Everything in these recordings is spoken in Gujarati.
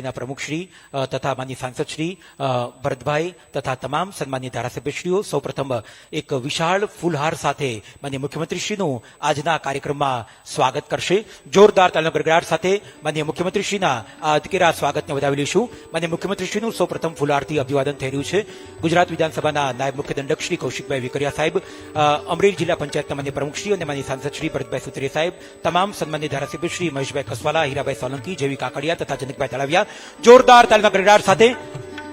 અમરેલીના પ્રમુખશ્રી તથા માન્ય સાંસદશ્રી ભરતભાઈ તથા તમામ સન્માન્ય ધારાસભ્યશ્રીઓ સૌપ્રથમ એક વિશાળ ફૂલહાર સાથે માન્ય મુખ્યમંત્રીશ્રીનું આજના કાર્યક્રમમાં સ્વાગત કરશે. જોરદાર તાલીનો ગડગડાટ સાથે માન્ય મુખ્યમંત્રીશ્રીના આ અધકેરા સ્વાગતને વધાવી લઈશું. માન્ય મુખ્યમંત્રીશ્રીનું સૌપ્રથમ ફૂલહારથી અભિવાદન થઈ રહ્યું છે. ગુજરાત વિધાનસભાના નાયબ મુખ્ય દંડક શ્રી કૌશિકભાઈ વેકરિયા સાહેબ, અમરેલી જિલ્લા પંચાયતના માન્ય પ્રમુખશ્રી અને માન્ય સાંસદશ્રી ભરતભાઈ સુતરિયા સાહેબ, તમામ સન્માન્ય ધારાસભ્ય શ્રી મહેશભાઈ કસવાલા, હીરાભાઈ સોલંકી, જેવી કાકડિયા તથા જનકભાઈ તળાવિયા જોરદાર તાલીના ગડગડાટ સાથે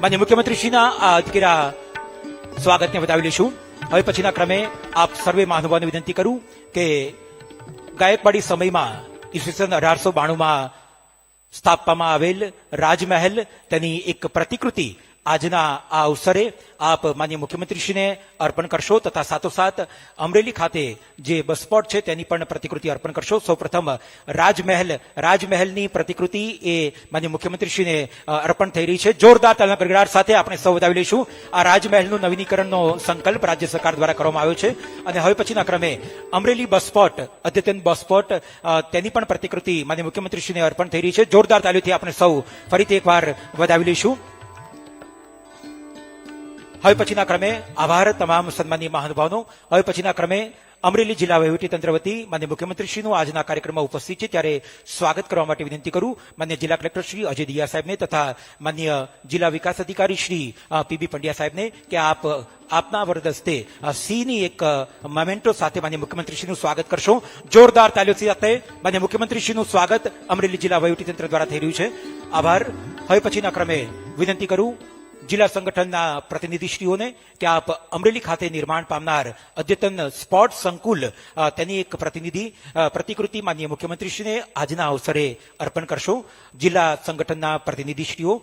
માન્ય મુખ્યમંત્રીશ્રીના આ અધકેરા સ્વાગતને વધાવી લઈશું. હવે પછીના ક્રમે આપ સર્વે મહાનુભાવોને વિનંતી કરું કે ગાયકવાડી સમયમાં ઈસવીસન 1892માં સ્થાપવામાં આવેલ રાજમહેલ તેની એક પ્રતિકૃતિ આજના આ અવસરે આપ માન્ય મુખ્યમંત્રીશ્રીને અર્પણ કરશો તથા સાથોસાથ અમરેલી ખાતે જે બસ સ્પોટ છે તેની પણ પ્રતિકૃતિ અર્પણ કરશો. સૌપ્રથમ રાજમહેલની પ્રતિકૃતિ એ માન્ય મુખ્યમંત્રીશ્રીને અર્પણ થઈ રહી છે. જોરદાર તાલીના ગડગડાટ સાથે આપણે સૌ વધાવી લઈશું. આ રાજમહેલનું નવીનીકરણનો સંકલ્પ રાજ્ય સરકાર દ્વારા કરવામાં આવ્યો છે અને હવે પછીના ક્રમે અમરેલી બસ સ્પોટ, અદ્યતન બસ સ્પોટ, તેની પણ પ્રતિકૃતિ માન્ય મુખ્યમંત્રીશ્રીને અર્પણ થઈ રહી છે. જોરદાર તાલીઓથી આપણે સૌ ફરીથી એકવાર વધાવી લઈશું. હવે પછીના ક્રમે આભાર તમામ સન્માનીય મહાનુભાવનો. હવે પછીના ક્રમે અમરેલી જિલ્લા વહીવટીતંત્ર વતી માન્ય મુખ્યમંત્રીશ્રીનું આજના કાર્યક્રમમાં ઉપસ્થિત છે ત્યારે સ્વાગત કરવા માટે વિનંતી કરું માન્ય જિલ્લા કલેક્ટર શ્રી અજય દિયા સાહેબને તથા માન્ય જિલ્લા વિકાસ અધિકારી શ્રી પીબી પંડ્યા સાહેબને કે આપના વરદસ્તે સિંહની એક મોમેન્ટો સાથે માન્ય મુખ્યમંત્રીશ્રીનું સ્વાગત કરશો. જોરદાર તાલીઓ સાથે માન્ય મુખ્યમંત્રીશ્રીનું સ્વાગત અમરેલી જિલ્લા વહીવટીતંત્ર દ્વારા થઈ રહ્યું છે. આભાર. હવે પછીના ક્રમે વિનંતી કરું જિલ્લા સંગઠનના પ્રતિનિધિશ્રીઓને કે આપ અમરેલી ખાતે નિર્માણ પામનાર અદ્યતન સ્પોર્ટ સંકુલ તેની એક પ્રતિકૃતિ માનનીય મુખ્યમંત્રીશ્રીને આજના અવસરે અર્પણ કરશો. જિલ્લા સંગઠનના પ્રતિનિધિશ્રીઓ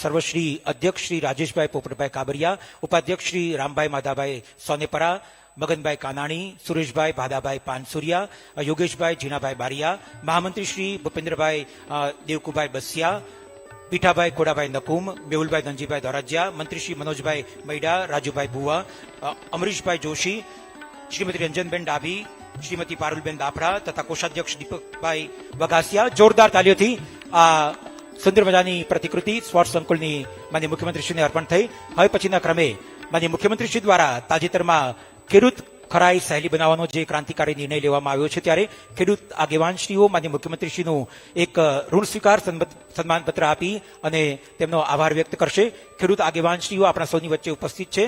સર્વશ્રી અધ્યક્ષ શ્રી રાજેશભાઈ પોપટભાઈ કાબરિયા, ઉપાધ્યક્ષ શ્રી રામભાઈ માધાભાઈ સોનેપરા, મગનભાઈ કાનાણી, સુરેશભાઈ ભાદાભાઈ પાનસુરિયા, યોગેશભાઈ જીણાભાઈ બારિયા, મહામંત્રી શ્રી ભૂપેન્દ્રભાઈ દેવકુભાઈ બસિયા, પીઠાભાઈ કોડાભાઈ નકુમ, મેહુલભાઈ ધનજીભાઈ ધોરાજીયા, મંત્રી શ્રી મનોજભાઈ મૈડા, રાજુભાઈ ભુવા, અમરીશભાઈ જોશી, શ્રીમતી રંજનબેન ડાભી, શ્રીમતી પારુલબેન દાફડા તથા કોષાધ્યક્ષ દીપકભાઈ વઘાસિયા. જોરદાર તાલીઓથી આ સુંદર મજાની પ્રતિકૃતિ સ્પોર્ટ્સ સંકુલની માન્ય મુખ્યમંત્રીશ્રીને અર્પણ થઈ. હવે પછીના ક્રમે માન્ય મુખ્યમંત્રીશ્રી દ્વારા તાજેતરમાં ખેડૂત ખરાઈ સહેલી બનાવવાનો જે ક્રાંતિકારી નિર્ણય લેવામાં આવ્યો છે ત્યારે ખેડૂત આગેવાનશ્રીઓ માન્ય મુખ્યમંત્રીશ્રીનું એક ઋણ સ્વીકાર સન્માનપત્ર આપી અને તેમનો આભાર વ્યક્ત કરશે. ખેડૂત આગેવાનશ્રીઓ આપણા સૌની વચ્ચે ઉપસ્થિત છે.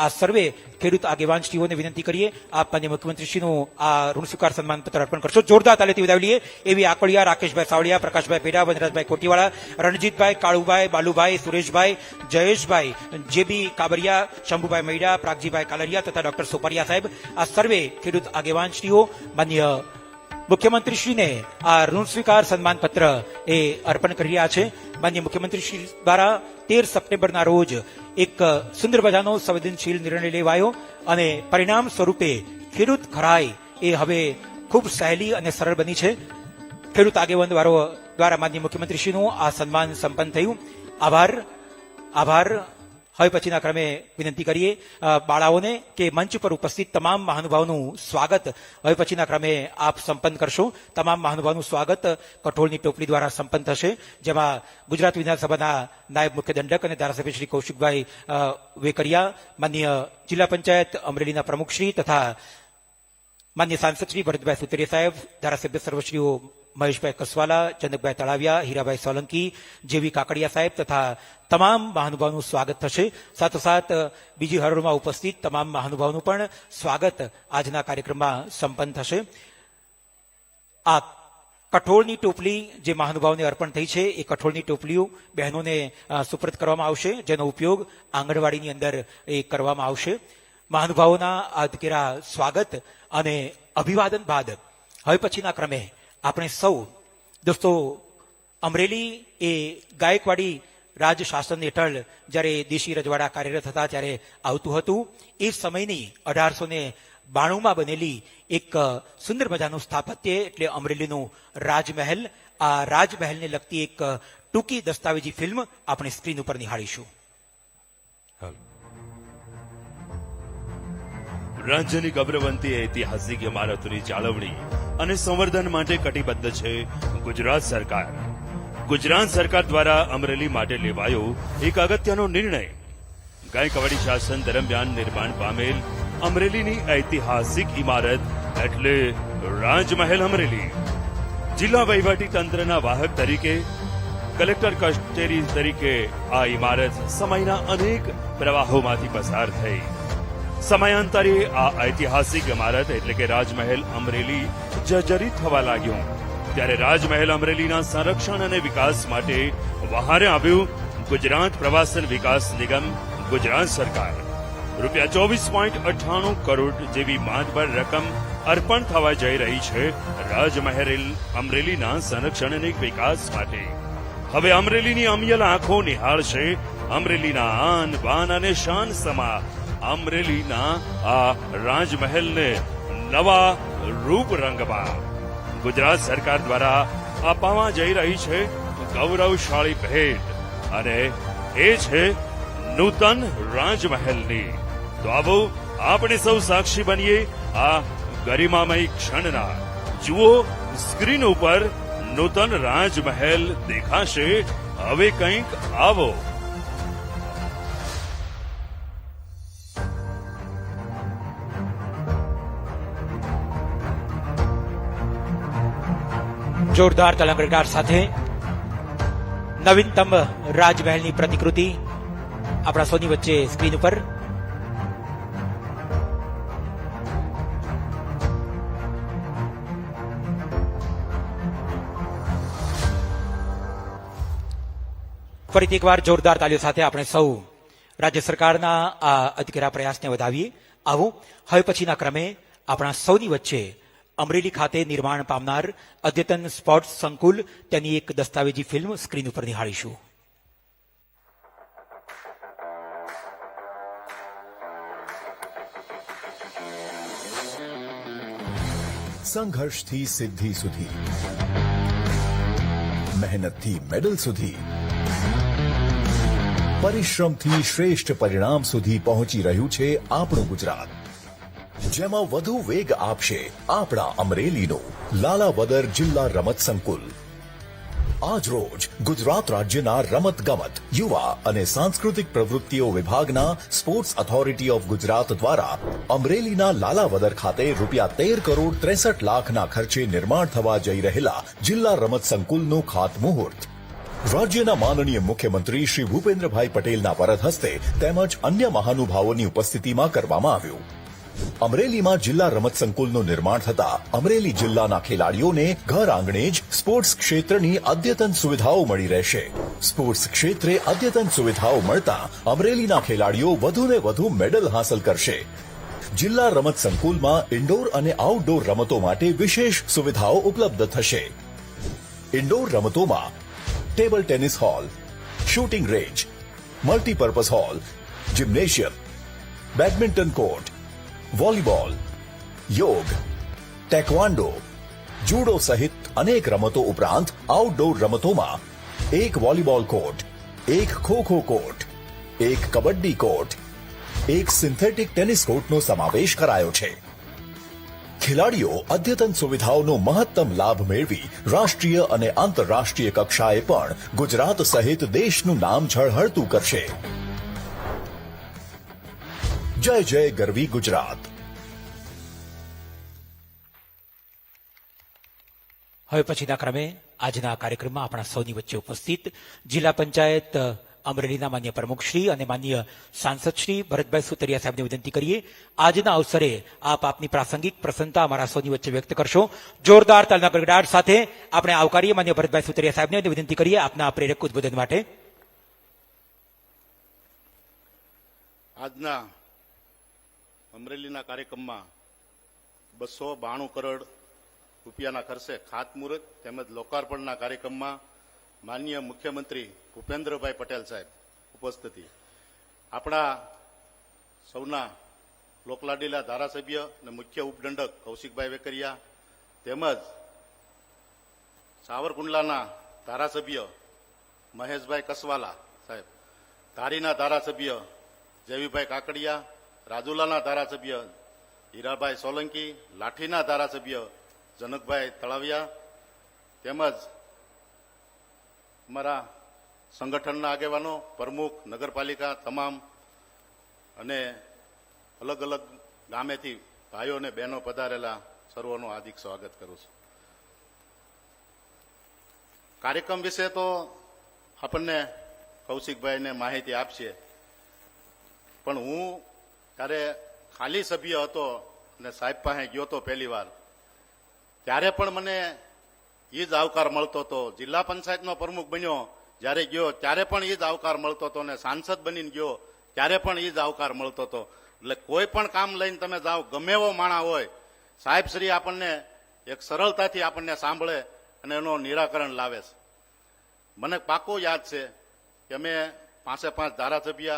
આ સર્વે ખેડૂત આગેવાનશ્રીઓને વિનંતી કરીએ આપ માન્ય મુખ્યમંત્રીશ્રીનું આ ઋણ સ્વીકાર સન્માનપત્ર અર્પણ કરશો. જોરદાર તાલીથી વધાવી લઈએ એવી આકડિયા, રાકેશભાઈ સાવડિયા, પ્રકાશભાઈ પેડા, વનરાજભાઈ કોટીવાળા, રણજીતભાઈ, કાળુભાઈ, બાલુભાઈ, સુરેશભાઈ, જયેશભાઈ, જેબી કાબરિયા, શંભુભાઈ મૈડા, પ્રાગજીભાઈ કાલરિયા તથા ડોક્ટર સોપરિયા સાહેબ, આ સર્વે ખેડૂત આગેવાનશ્રીઓ માન્ય મુખ્યમંત્રીશ્રીને આ ઋણ સ્વીકાર સન્માનપત્ર એ અર્પણ કરી રહ્યા છે. માન્ય મુખ્યમંત્રીશ્રી દ્વારા 13 સપ્ટેમ્બરના રોજ એક સુંદર મજાનો સંવેદનશીલ નિર્ણય લેવાયો અને પરિણામ સ્વરૂપે ખેડૂત ખરાઈ એ હવે ખૂબ સહેલી અને સરળ બની છે. ખેડૂત આગેવાન દ્વારા માન્ય મુખ્યમંત્રીશ્રીનું આ સન્માન સંપન્ન થયું. આભાર. હવે પછીના ક્રમે વિનંતી કરીએ બાળાઓને કે મંચ પર ઉપસ્થિત તમામ મહાનુભાવોનું સ્વાગત હવે પછીના ક્રમે આપ સંપન્ન કરશો. તમામ મહાનુભાવોનું સ્વાગત કઠોળની ટોપલી દ્વારા સંપન્ન થશે, જેમાં ગુજરાત વિધાનસભાના નાયબ મુખ્ય દંડક અને ધારાસભ્ય શ્રી કૌશિકભાઈ વેકરિયા, માન્ય જિલ્લા પંચાયત અમરેલીના પ્રમુખશ્રી તથા માન્ય સાંસદ શ્રી ભરતભાઈ સુતરિયા સાહેબ, ધારાસભ્ય સર્વશ્રીઓ મહેશભાઈ કસવાલા, ચંદકભાઈ તળાવિયા, હીરાભાઈ સોલંકી, જેવી કાકડિયા સાહેબ તથા તમામ મહાનુભાવોનું સ્વાગત થશે. સાથોસાથ બીજી હરોળમાં ઉપસ્થિત તમામ મહાનુભાવોનું પણ સ્વાગત આજના કાર્યક્રમમાં સંપન્ન થશે. આ કઠોળની ટોપલી જે મહાનુભાવોને અર્પણ થઈ છે એ કઠોળની ટોપલીઓ બહેનોને સુપરત કરવામાં આવશે, જેનો ઉપયોગ આંગણવાડીની અંદર એ કરવામાં આવશે. મહાનુભાવોના અધકેરા સ્વાગત અને અભિવાદન બાદ હવે પછીના ક્રમે આપણે સૌ દોસ્તો અમરેલી એ ગાયકવાડી રાજ શાસન હેઠળ જ્યારે દેશી રજવાડા કાર્યરત હતા ત્યારે આવતું હતું. એ સમયની 1892માં બનેલી એક સુંદર મજાનું સ્થાપત્ય એટલે અમરેલીનું રાજમહેલ. આ રાજમહેલને લગતી એક ટૂંકી દસ્તાવેજી ફિલ્મ આપણે સ્ક્રીન ઉપર નિહાળીશું. રાજ્યની ગૌરવવંતી ઐતિહાસિક ઇમારતોની જાળવણી અને સંવર્ધન માટે કટિબદ્ધ છે ગુજરાત સરકાર. ગુજરાત સરકાર દ્વારા અમરેલી માટે લેવાયો એક અગત્યનો નિર્ણય. ગાયકવાડી શાસન દરમિયાન નિર્માણ પામેલ અમરેલીની ઐતિહાસિક ઇમારત એટલે રાજમહેલ અમરેલી. જિલ્લા વહીવટી તંત્રના વાહક તરીકે, કલેક્ટર કચેરી તરીકે આ ઇમારત સમયના અનેક પ્રવાહોમાંથી પસાર થઈ. સમયાંતરે આ ઐતિહાસિક ઇમારત એટલે કે રાજમહેલ અમરેલી જર્જરિત થવા લાગ્યું. ત્યારે રાજમહેલ અમરેલીના સંરક્ષણ અને વિકાસ માટે વહારે આવ્યું ગુજરાત પ્રવાસન વિકાસ નિગમ ગુજરાત સરકાર. રૂપિયા 24.98 કરોડ જેવી માતબર રકમ અર્પણ થવા જઈ રહી છે રાજમહેલ અમરેલીના સંરક્ષણ અને વિકાસ માટે. હવે અમરેલીની અમિયલ આંખો નિહાળશે અમરેલીના આન બાન અને શાન સમા અમરેલીના આ રાજમહેલને નવા રૂપ રંગમાં. ગુજરાત સરકાર દ્વારા આપવામાં જઈ રહી છે ગૌરવશાળી ભેટ, અને એ છે નૂતન રાજમહેલની. તો આવો આપણે સૌ સાક્ષી બનીએ આ ગરિમામય ક્ષણના. જુઓ સ્ક્રીન ઉપર નૂતન રાજમહેલ દેખાશે હવે કંઈક આવો. જોરદાર તલંગરગાર સાથે નવીનતમ રાજમહેલની પ્રતિકૃતિ આપણા સૌની વચ્ચે સ્ક્રીન ઉપર. ફરીથી એકવાર જોરદાર તાલીઓ સાથે આપણે સૌ રાજ્ય સરકારના આ અધકેરા પ્રયાસને વધાવીએ. આવું હવે પછીના ક્રમે આપણા સૌની વચ્ચે અમરેલી ખાતે નિર્માણ પામનાર અદ્યતન સ્પોર્ટ્સ સંકુલ તેની એક દસ્તાવેજી ફિલ્મ સ્ક્રીન ઉપર નિહાળીશું. સંઘર્ષથી સિદ્ધિ સુધી, મહેનતથી મેડલ સુધી, પરિશ્રમથી શ્રેષ્ઠ પરિણામ સુધી પહોંચી રહ્યું છે આપણું ગુજરાત, જેમાં વધુ વેગ આપશે આપણા અમરેલીનું લાલાવદર જિલ્લા રમત સંકુલ. આજ રોજ ગુજરાત રાજ્યના રમત ગમત, યુવા અને સાંસ્કૃતિક પ્રવૃત્તિઓ વિભાગના સ્પોર્ટ્સ ઓથોરિટી ઓફ ગુજરાત દ્વારા અમરેલીના લાલાવદર ખાતે ₹13,63,00,000 ખર્ચે નિર્માણ થવા જઈ રહેલા જિલ્લા રમત સંકુલનું ખાતમુહૂર્ત રાજ્યના માનનીય મુખ્યમંત્રી શ્રી ભૂપેન્દ્રભાઈ પટેલના વરદ હસ્તે તેમજ અન્ય મહાનુભાવોની ઉપસ્થિતિમાં કરવામાં આવ્યું. અમરેલીમાં જિલ્લા રમત સંકુલનું નિર્માણ થતા અમરેલી જિલ્લાના ખેલાડીઓને ઘર આંગણે જ સ્પોર્ટ્સ ક્ષેત્રની અદ્યતન સુવિધાઓ મળી રહેશે. સ્પોર્ટ્સ ક્ષેત્રે અદ્યતન સુવિધાઓ મળતા અમરેલીના ખેલાડીઓ વધુને વધુ મેડલ હાંસલ કરશે. જિલ્લા રમત સંકુલમાં ઇન્ડોર અને આઉટડોર રમતો માટે વિશેષ સુવિધાઓ ઉપલબ્ધ થશે. ઇન્ડોર રમતોમાં table tennis hall, shooting range, multipurpose hall, gymnasium, badminton court, volleyball, yoga, taekwondo, judo સહિત અનેક રમતો ઉપરાંત આઉટડોર રમતોમાં એક વોલીબોલ કોર્ટ, એક ખોખો કોર્ટ, એક કબડ્ડી કોર્ટ, એક સિન્થેટિક ટેનિસ કોર્ટનો સમાવેશ કરાયો છે. ખેલાડીઓ અદ્યતન સુવિધાઓનો મહત્તમ લાભ મેળવી રાષ્ટ્રીય અને આંતરરાષ્ટ્રીય કક્ષાએ પણ ગુજરાત સહિત દેશનું નામ ઝળહળતું કરશે. જય જય ગરવી ગુજરાત. હવે પછીના ક્રમે આજના કાર્યક્રમમાં આપણા સૌની વચ્ચે ઉપસ્થિત જિલ્લા પંચાયત અમરેલીના માન્ય પ્રમુખશ્રી અને માન્ય સાંસદ શ્રી ભરતભાઈ સુતરિયા સાહેબને વિનંતી કરીએ આજના અવસરે આપ આપની પ્રાસંગિક પ્રસન્નતા અમારા સૌની વચ્ચે વ્યક્ત કરશો. જોરદાર તાલના ગડગડાટ સાથે આપણે આવકારીએ માન્ય ભરતભાઈ સુતરિયા સાહેબને અને વિનંતી કરીએ આપના પ્રેરક ઉદ્બોધન માટે. આજના અમરેલીના કાર્યક્રમમાં 292 કરોડ રૂપિયાના ખર્ચે ખાતમુહૂર્ત તેમજ લોકાર્પણના કાર્યક્રમમાં માનનીય મુખ્યમંત્રી ભૂપેન્દ્રભાઈ પટેલ સાહેબ ઉપસ્થિતિ, આપણા સૌના લોકલાડીલા ધારાસભ્ય અને મુખ્ય ઉપદંડક કૌશિકભાઈ વેકરિયા તેમજ સાવરકુંડલાના ધારાસભ્ય મહેશભાઈ કસવાલા સાહેબ, ધારીના ધારાસભ્ય જયવીભાઈ કાકડિયા, રાજુલાના ધારાસભ્ય હીરાભાઈ સોલંકી, લાઠીના ધારાસભ્ય જનકભાઈ તળાવિયા તેમજ અમારા સંગઠનના આગેવાનો, પ્રમુખ, નગરપાલિકા તમામ અને અલગ અલગ ગામેથી ભાઈઓ અને બહેનો પધારેલા સર્વનું હાર્દિક સ્વાગત કરું છું. કાર્યક્રમ વિશે તો આપણને કૌશિકભાઈને માહિતી આપશે, પણ હું ત્યારે ખાલી સભ્ય હતો અને સાહેબ પાસે ગયો હતો પહેલી વાર, ત્યારે પણ મને એ જ આવકાર મળતો હતો. જિલ્લા પંચાયતનો પ્રમુખ બન્યો જ્યારે ગયો ત્યારે પણ એ જ આવકાર મળતો હતો, અને સાંસદ બનીને ગયો ત્યારે પણ એ જ આવકાર મળતો હતો. એટલે કોઈ પણ કામ લઈને તમે જાઓ, ગમે એવો માણા હોય, સાહેબ શ્રી આપણને એક સરળતાથી આપણને સાંભળે અને એનું નિરાકરણ લાવે છે. મને પાકું યાદ છે કે અમે 5 ધારાસભ્ય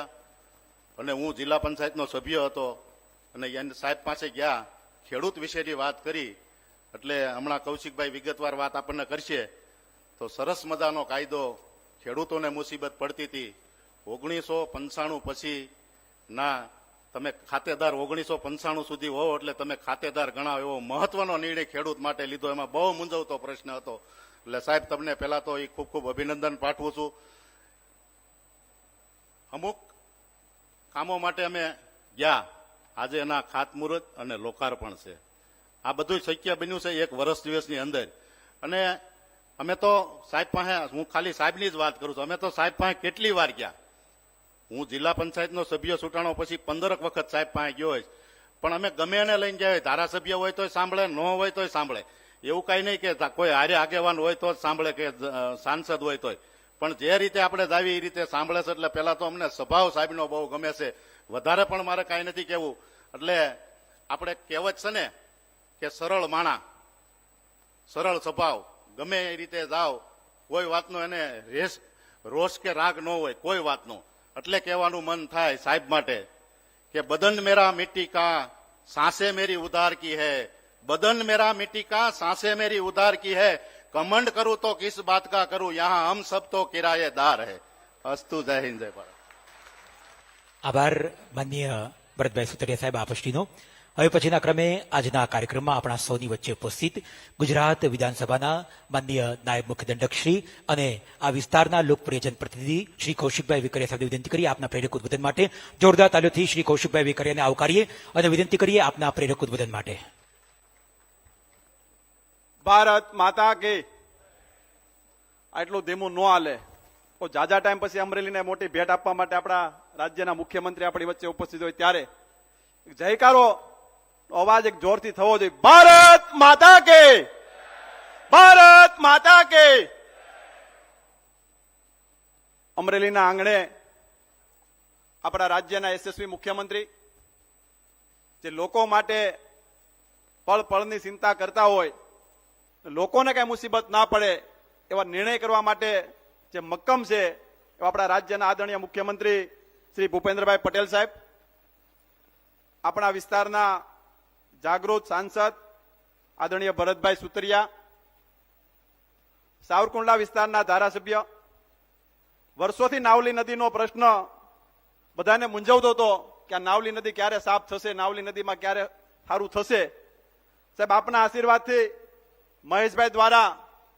અને હું જિલ્લા પંચાયતનો સભ્ય હતો, અને એને સાહેબ પાસે ગયા, ખેડૂત વિશેની વાત કરી. એટલે હમણાં કૌશિકભાઈ વિગતવાર વાત આપણને કરશે. તો સરસ મજાનો કાયદો ખેડૂતોને મુસીબત પડતી હતી. 1995 પછી ના તમે ખાતેદાર 1995 સુધી હોવ એટલે તમે ખાતેદાર ગણાવો, એવો મહત્વનો નિર્ણય ખેડૂત માટે લીધો. એમાં બહુ મૂંઝવતો પ્રશ્ન હતો. એટલે સાહેબ તમને પહેલા તો એ ખૂબ ખૂબ અભિનંદન પાઠવું છું. અમુક કામો માટે અમે ગયા, આજે એના ખાતમુહૂર્ત અને લોકાર્પણ છે. આ બધું શક્ય બન્યું છે 1 વર્ષ દિવસની અંદર. અને અમે તો સાહેબ પાસે, હું ખાલી સાહેબની જ વાત કરું છું, અમે તો સાહેબ પાસે કેટલી વાર ગયા. હું જિલ્લા પંચાયતનો સભ્ય ચૂંટાણો પછી 15 વખત સાહેબ પાસે ગયો હોય, પણ અમે ગમે એને લઈને જાય, ધારાસભ્ય હોય તોય સાંભળે, ન હોય તોય સાંભળે. એવું કઈ નહીં કે કોઈ હારે આગેવાન હોય તો જ સાંભળે કે સાંસદ હોય તોય, પણ જે રીતે આપણે જાવી એ રીતે સાંભળે છે. એટલે પેલા તો અમને સ્વભાવ સાહેબનો બહુ ગમે છે, વધારે પણ મારે કાંઈ નથી કહેવું. એટલે આપણે કહેવત છે ને કે સરળ માણા, સરળ સ્વભાવ, ગમે એ રીતે જાઓ, કોઈ વાતનો એને રોષ કે રાગ ન હોય કોઈ વાતનો. એટલે કહેવાનું મન થાય સાહેબ માટે કે બદન મેરા મિટ્ટી કા सांसे मेरी उधार की है, बदन मेरा मिट्टी का सांसे मेरी उधार की है, कमंड करूं तो किस बात का करूं, यहां हम सब तो किराएदार है. अस्तु. जय हिंद, जय भारत. આભાર માનનીય ભરતભાઈ સુતરિયા સાહેબ આપશ્રીનો. હવે પછીના ક્રમે આજના કાર્યક્રમમાં આપણા સૌની વચ્ચે ઉપસ્થિત ગુજરાત વિધાનસભાના માનનીય નાયબ મુખ્ય દંડકશ્રી અને આ વિસ્તારના લોકપ્રિય જનપ્રતિનિધિ શ્રી કૌશિકભાઈ વેકરિયા સાહેબને વિનંતી કરીએ આપના પ્રેરક ઉદ્બોધન માટે. જોરદાર તાલીઓથી શ્રી કૌશિકભાઈ વેકરિયાને આવકારીએ અને વિનંતી કરીએ આપના પ્રેરક ઉદ્બોધન માટે. ભારત માતા કે આટલું ધીમું ન હાલે. તો જાજા ટાઈમ પછી અમરેલીને મોટી ભેટ આપવા માટે આપણા રાજ્યના મુખ્યમંત્રી આપણી વચ્ચે ઉપસ્થિત હોય ત્યારે જયકારો અવાજ એક જોરથી થવો જોઈએ. ભારત માતા કે, ભારત માતા કે. અમરેલીના આંગણે આપણા રાજ્યના યશસ્વી મુખ્યમંત્રી જે લોકો માટે પળ પળની ચિંતા કરતા હોય, લોકોને કઈ મુસીબત ના પડે એવા નિર્ણય કરવા માટે જે મક્કમ છે એવા આપણા રાજ્યના આદરણીય મુખ્યમંત્રી શ્રી ભૂપેન્દ્રભાઈ પટેલ સાહેબ, આપણા વિસ્તારના જાગૃત સાંસદ આદરણીય ભરતભાઈ સુતરિયા, સાવરકુંડલા વિસ્તારના ધારાસભ્ય. વર્ષોથી નાવલી નદીનો પ્રશ્ન બધાને મૂંઝવતો હતો કે આ નાવલી નદી ક્યારે સાફ થશે, નાવલી નદીમાં ક્યારે સારું થશે. સાહેબ આપના આશીર્વાદથી મહેશભાઈ દ્વારા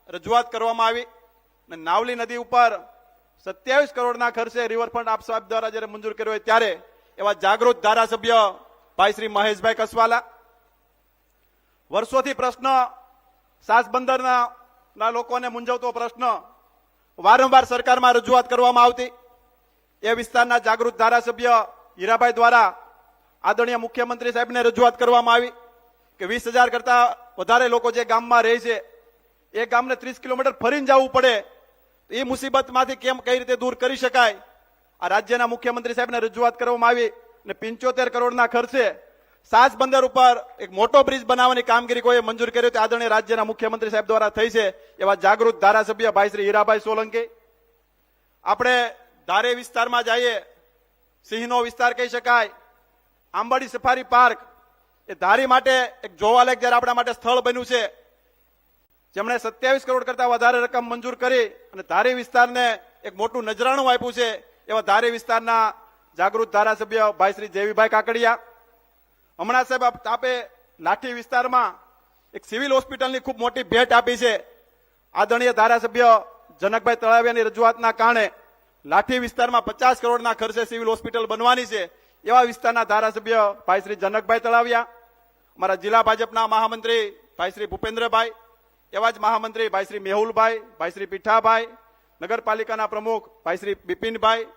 રજૂઆત કરવામાં આવી અને નાવલી નદી ઉપર 27 કરોડના ખર્ચે રિવરફ્રન્ટ આપ સાહેબ દ્વારા જયારે મંજૂર કર્યો હોય ત્યારે એવા જાગૃત ધારાસભ્ય ભાઈ શ્રી મહેશભાઈ કસવાલા. વર્ષોથી પ્રશ્ન સાસબંદરના લોકોને મૂંઝવતો પ્રશ્ન વારંવાર સરકારમાં રજૂઆત કરવામાં આવતી. એ વિસ્તારના જાગૃત ધારાસભ્ય હીરાભાઈ દ્વારા આદરણીય મુખ્યમંત્રી સાહેબને રજૂઆત કરવામાં આવી કે 20,000 કરતા વધારે લોકો જે ગામમાં રહે છે એ ગામને 30 કિલોમીટર ફરીને જવું પડે, એ મુસીબતમાંથી કઈ રીતે દૂર કરી શકાય. આ રાજ્યના મુખ્યમંત્રી સાહેબને રજૂઆત કરવામાં આવી અને 75 કરોડના ખર્ચે સાસ બંદર ઉપર એક મોટો બ્રિજ બનાવવાની કામગીરી કોઈ મંજૂર કર્યો તે આદરણીય રાજ્યના મુખ્યમંત્રી સાહેબ દ્વારા થઈ છે. એવા જાગૃત ધારાસભ્ય ભાઈ શ્રી હીરાભાઈ સોલંકી. આપણે ધારે વિસ્તારમાં જઈએ, સિંહનો વિસ્તાર કહી શકાય, આંબાડી સફારી પાર્ક એ ધારી માટે એક જોવાલાયક જયારે આપણા માટે સ્થળ બન્યું છે, જેમણે 27 કરોડ કરતા વધારે રકમ મંજૂર કરી અને ધારી વિસ્તારને એક મોટું નજરાણું આપ્યું છે. એવા ધારી વિસ્તારના જાગૃત ધારાસભ્ય ભાઈ શ્રી જેવીભાઈ કાકડિયા. હમણાં સાહેબ આપે લાઠી વિસ્તારમાં એક સિવિલ હોસ્પિટલની ખૂબ મોટી ભેટ આપી છે. આદરણીય ધારાસભ્ય જનકભાઈ તળાવિયાની રજૂઆતના કારણે લાઠી વિસ્તારમાં 50 કરોડના ખર્ચે સિવિલ હોસ્પિટલ બનવાની છે એવા વિસ્તારના ધારાસભ્ય ભાઈ શ્રી જનકભાઈ તળાવિયા, અમારા જિલ્લા ભાજપના મહામંત્રી ભાઈ શ્રી ભૂપેન્દ્રભાઈ, એવા જ મહામંત્રી ભાઈ શ્રી મેહુલભાઈ, ભાઈ શ્રી પીઠાભાઈ, નગરપાલિકાના પ્રમુખ ભાઈ શ્રી બિપિનભાઈ,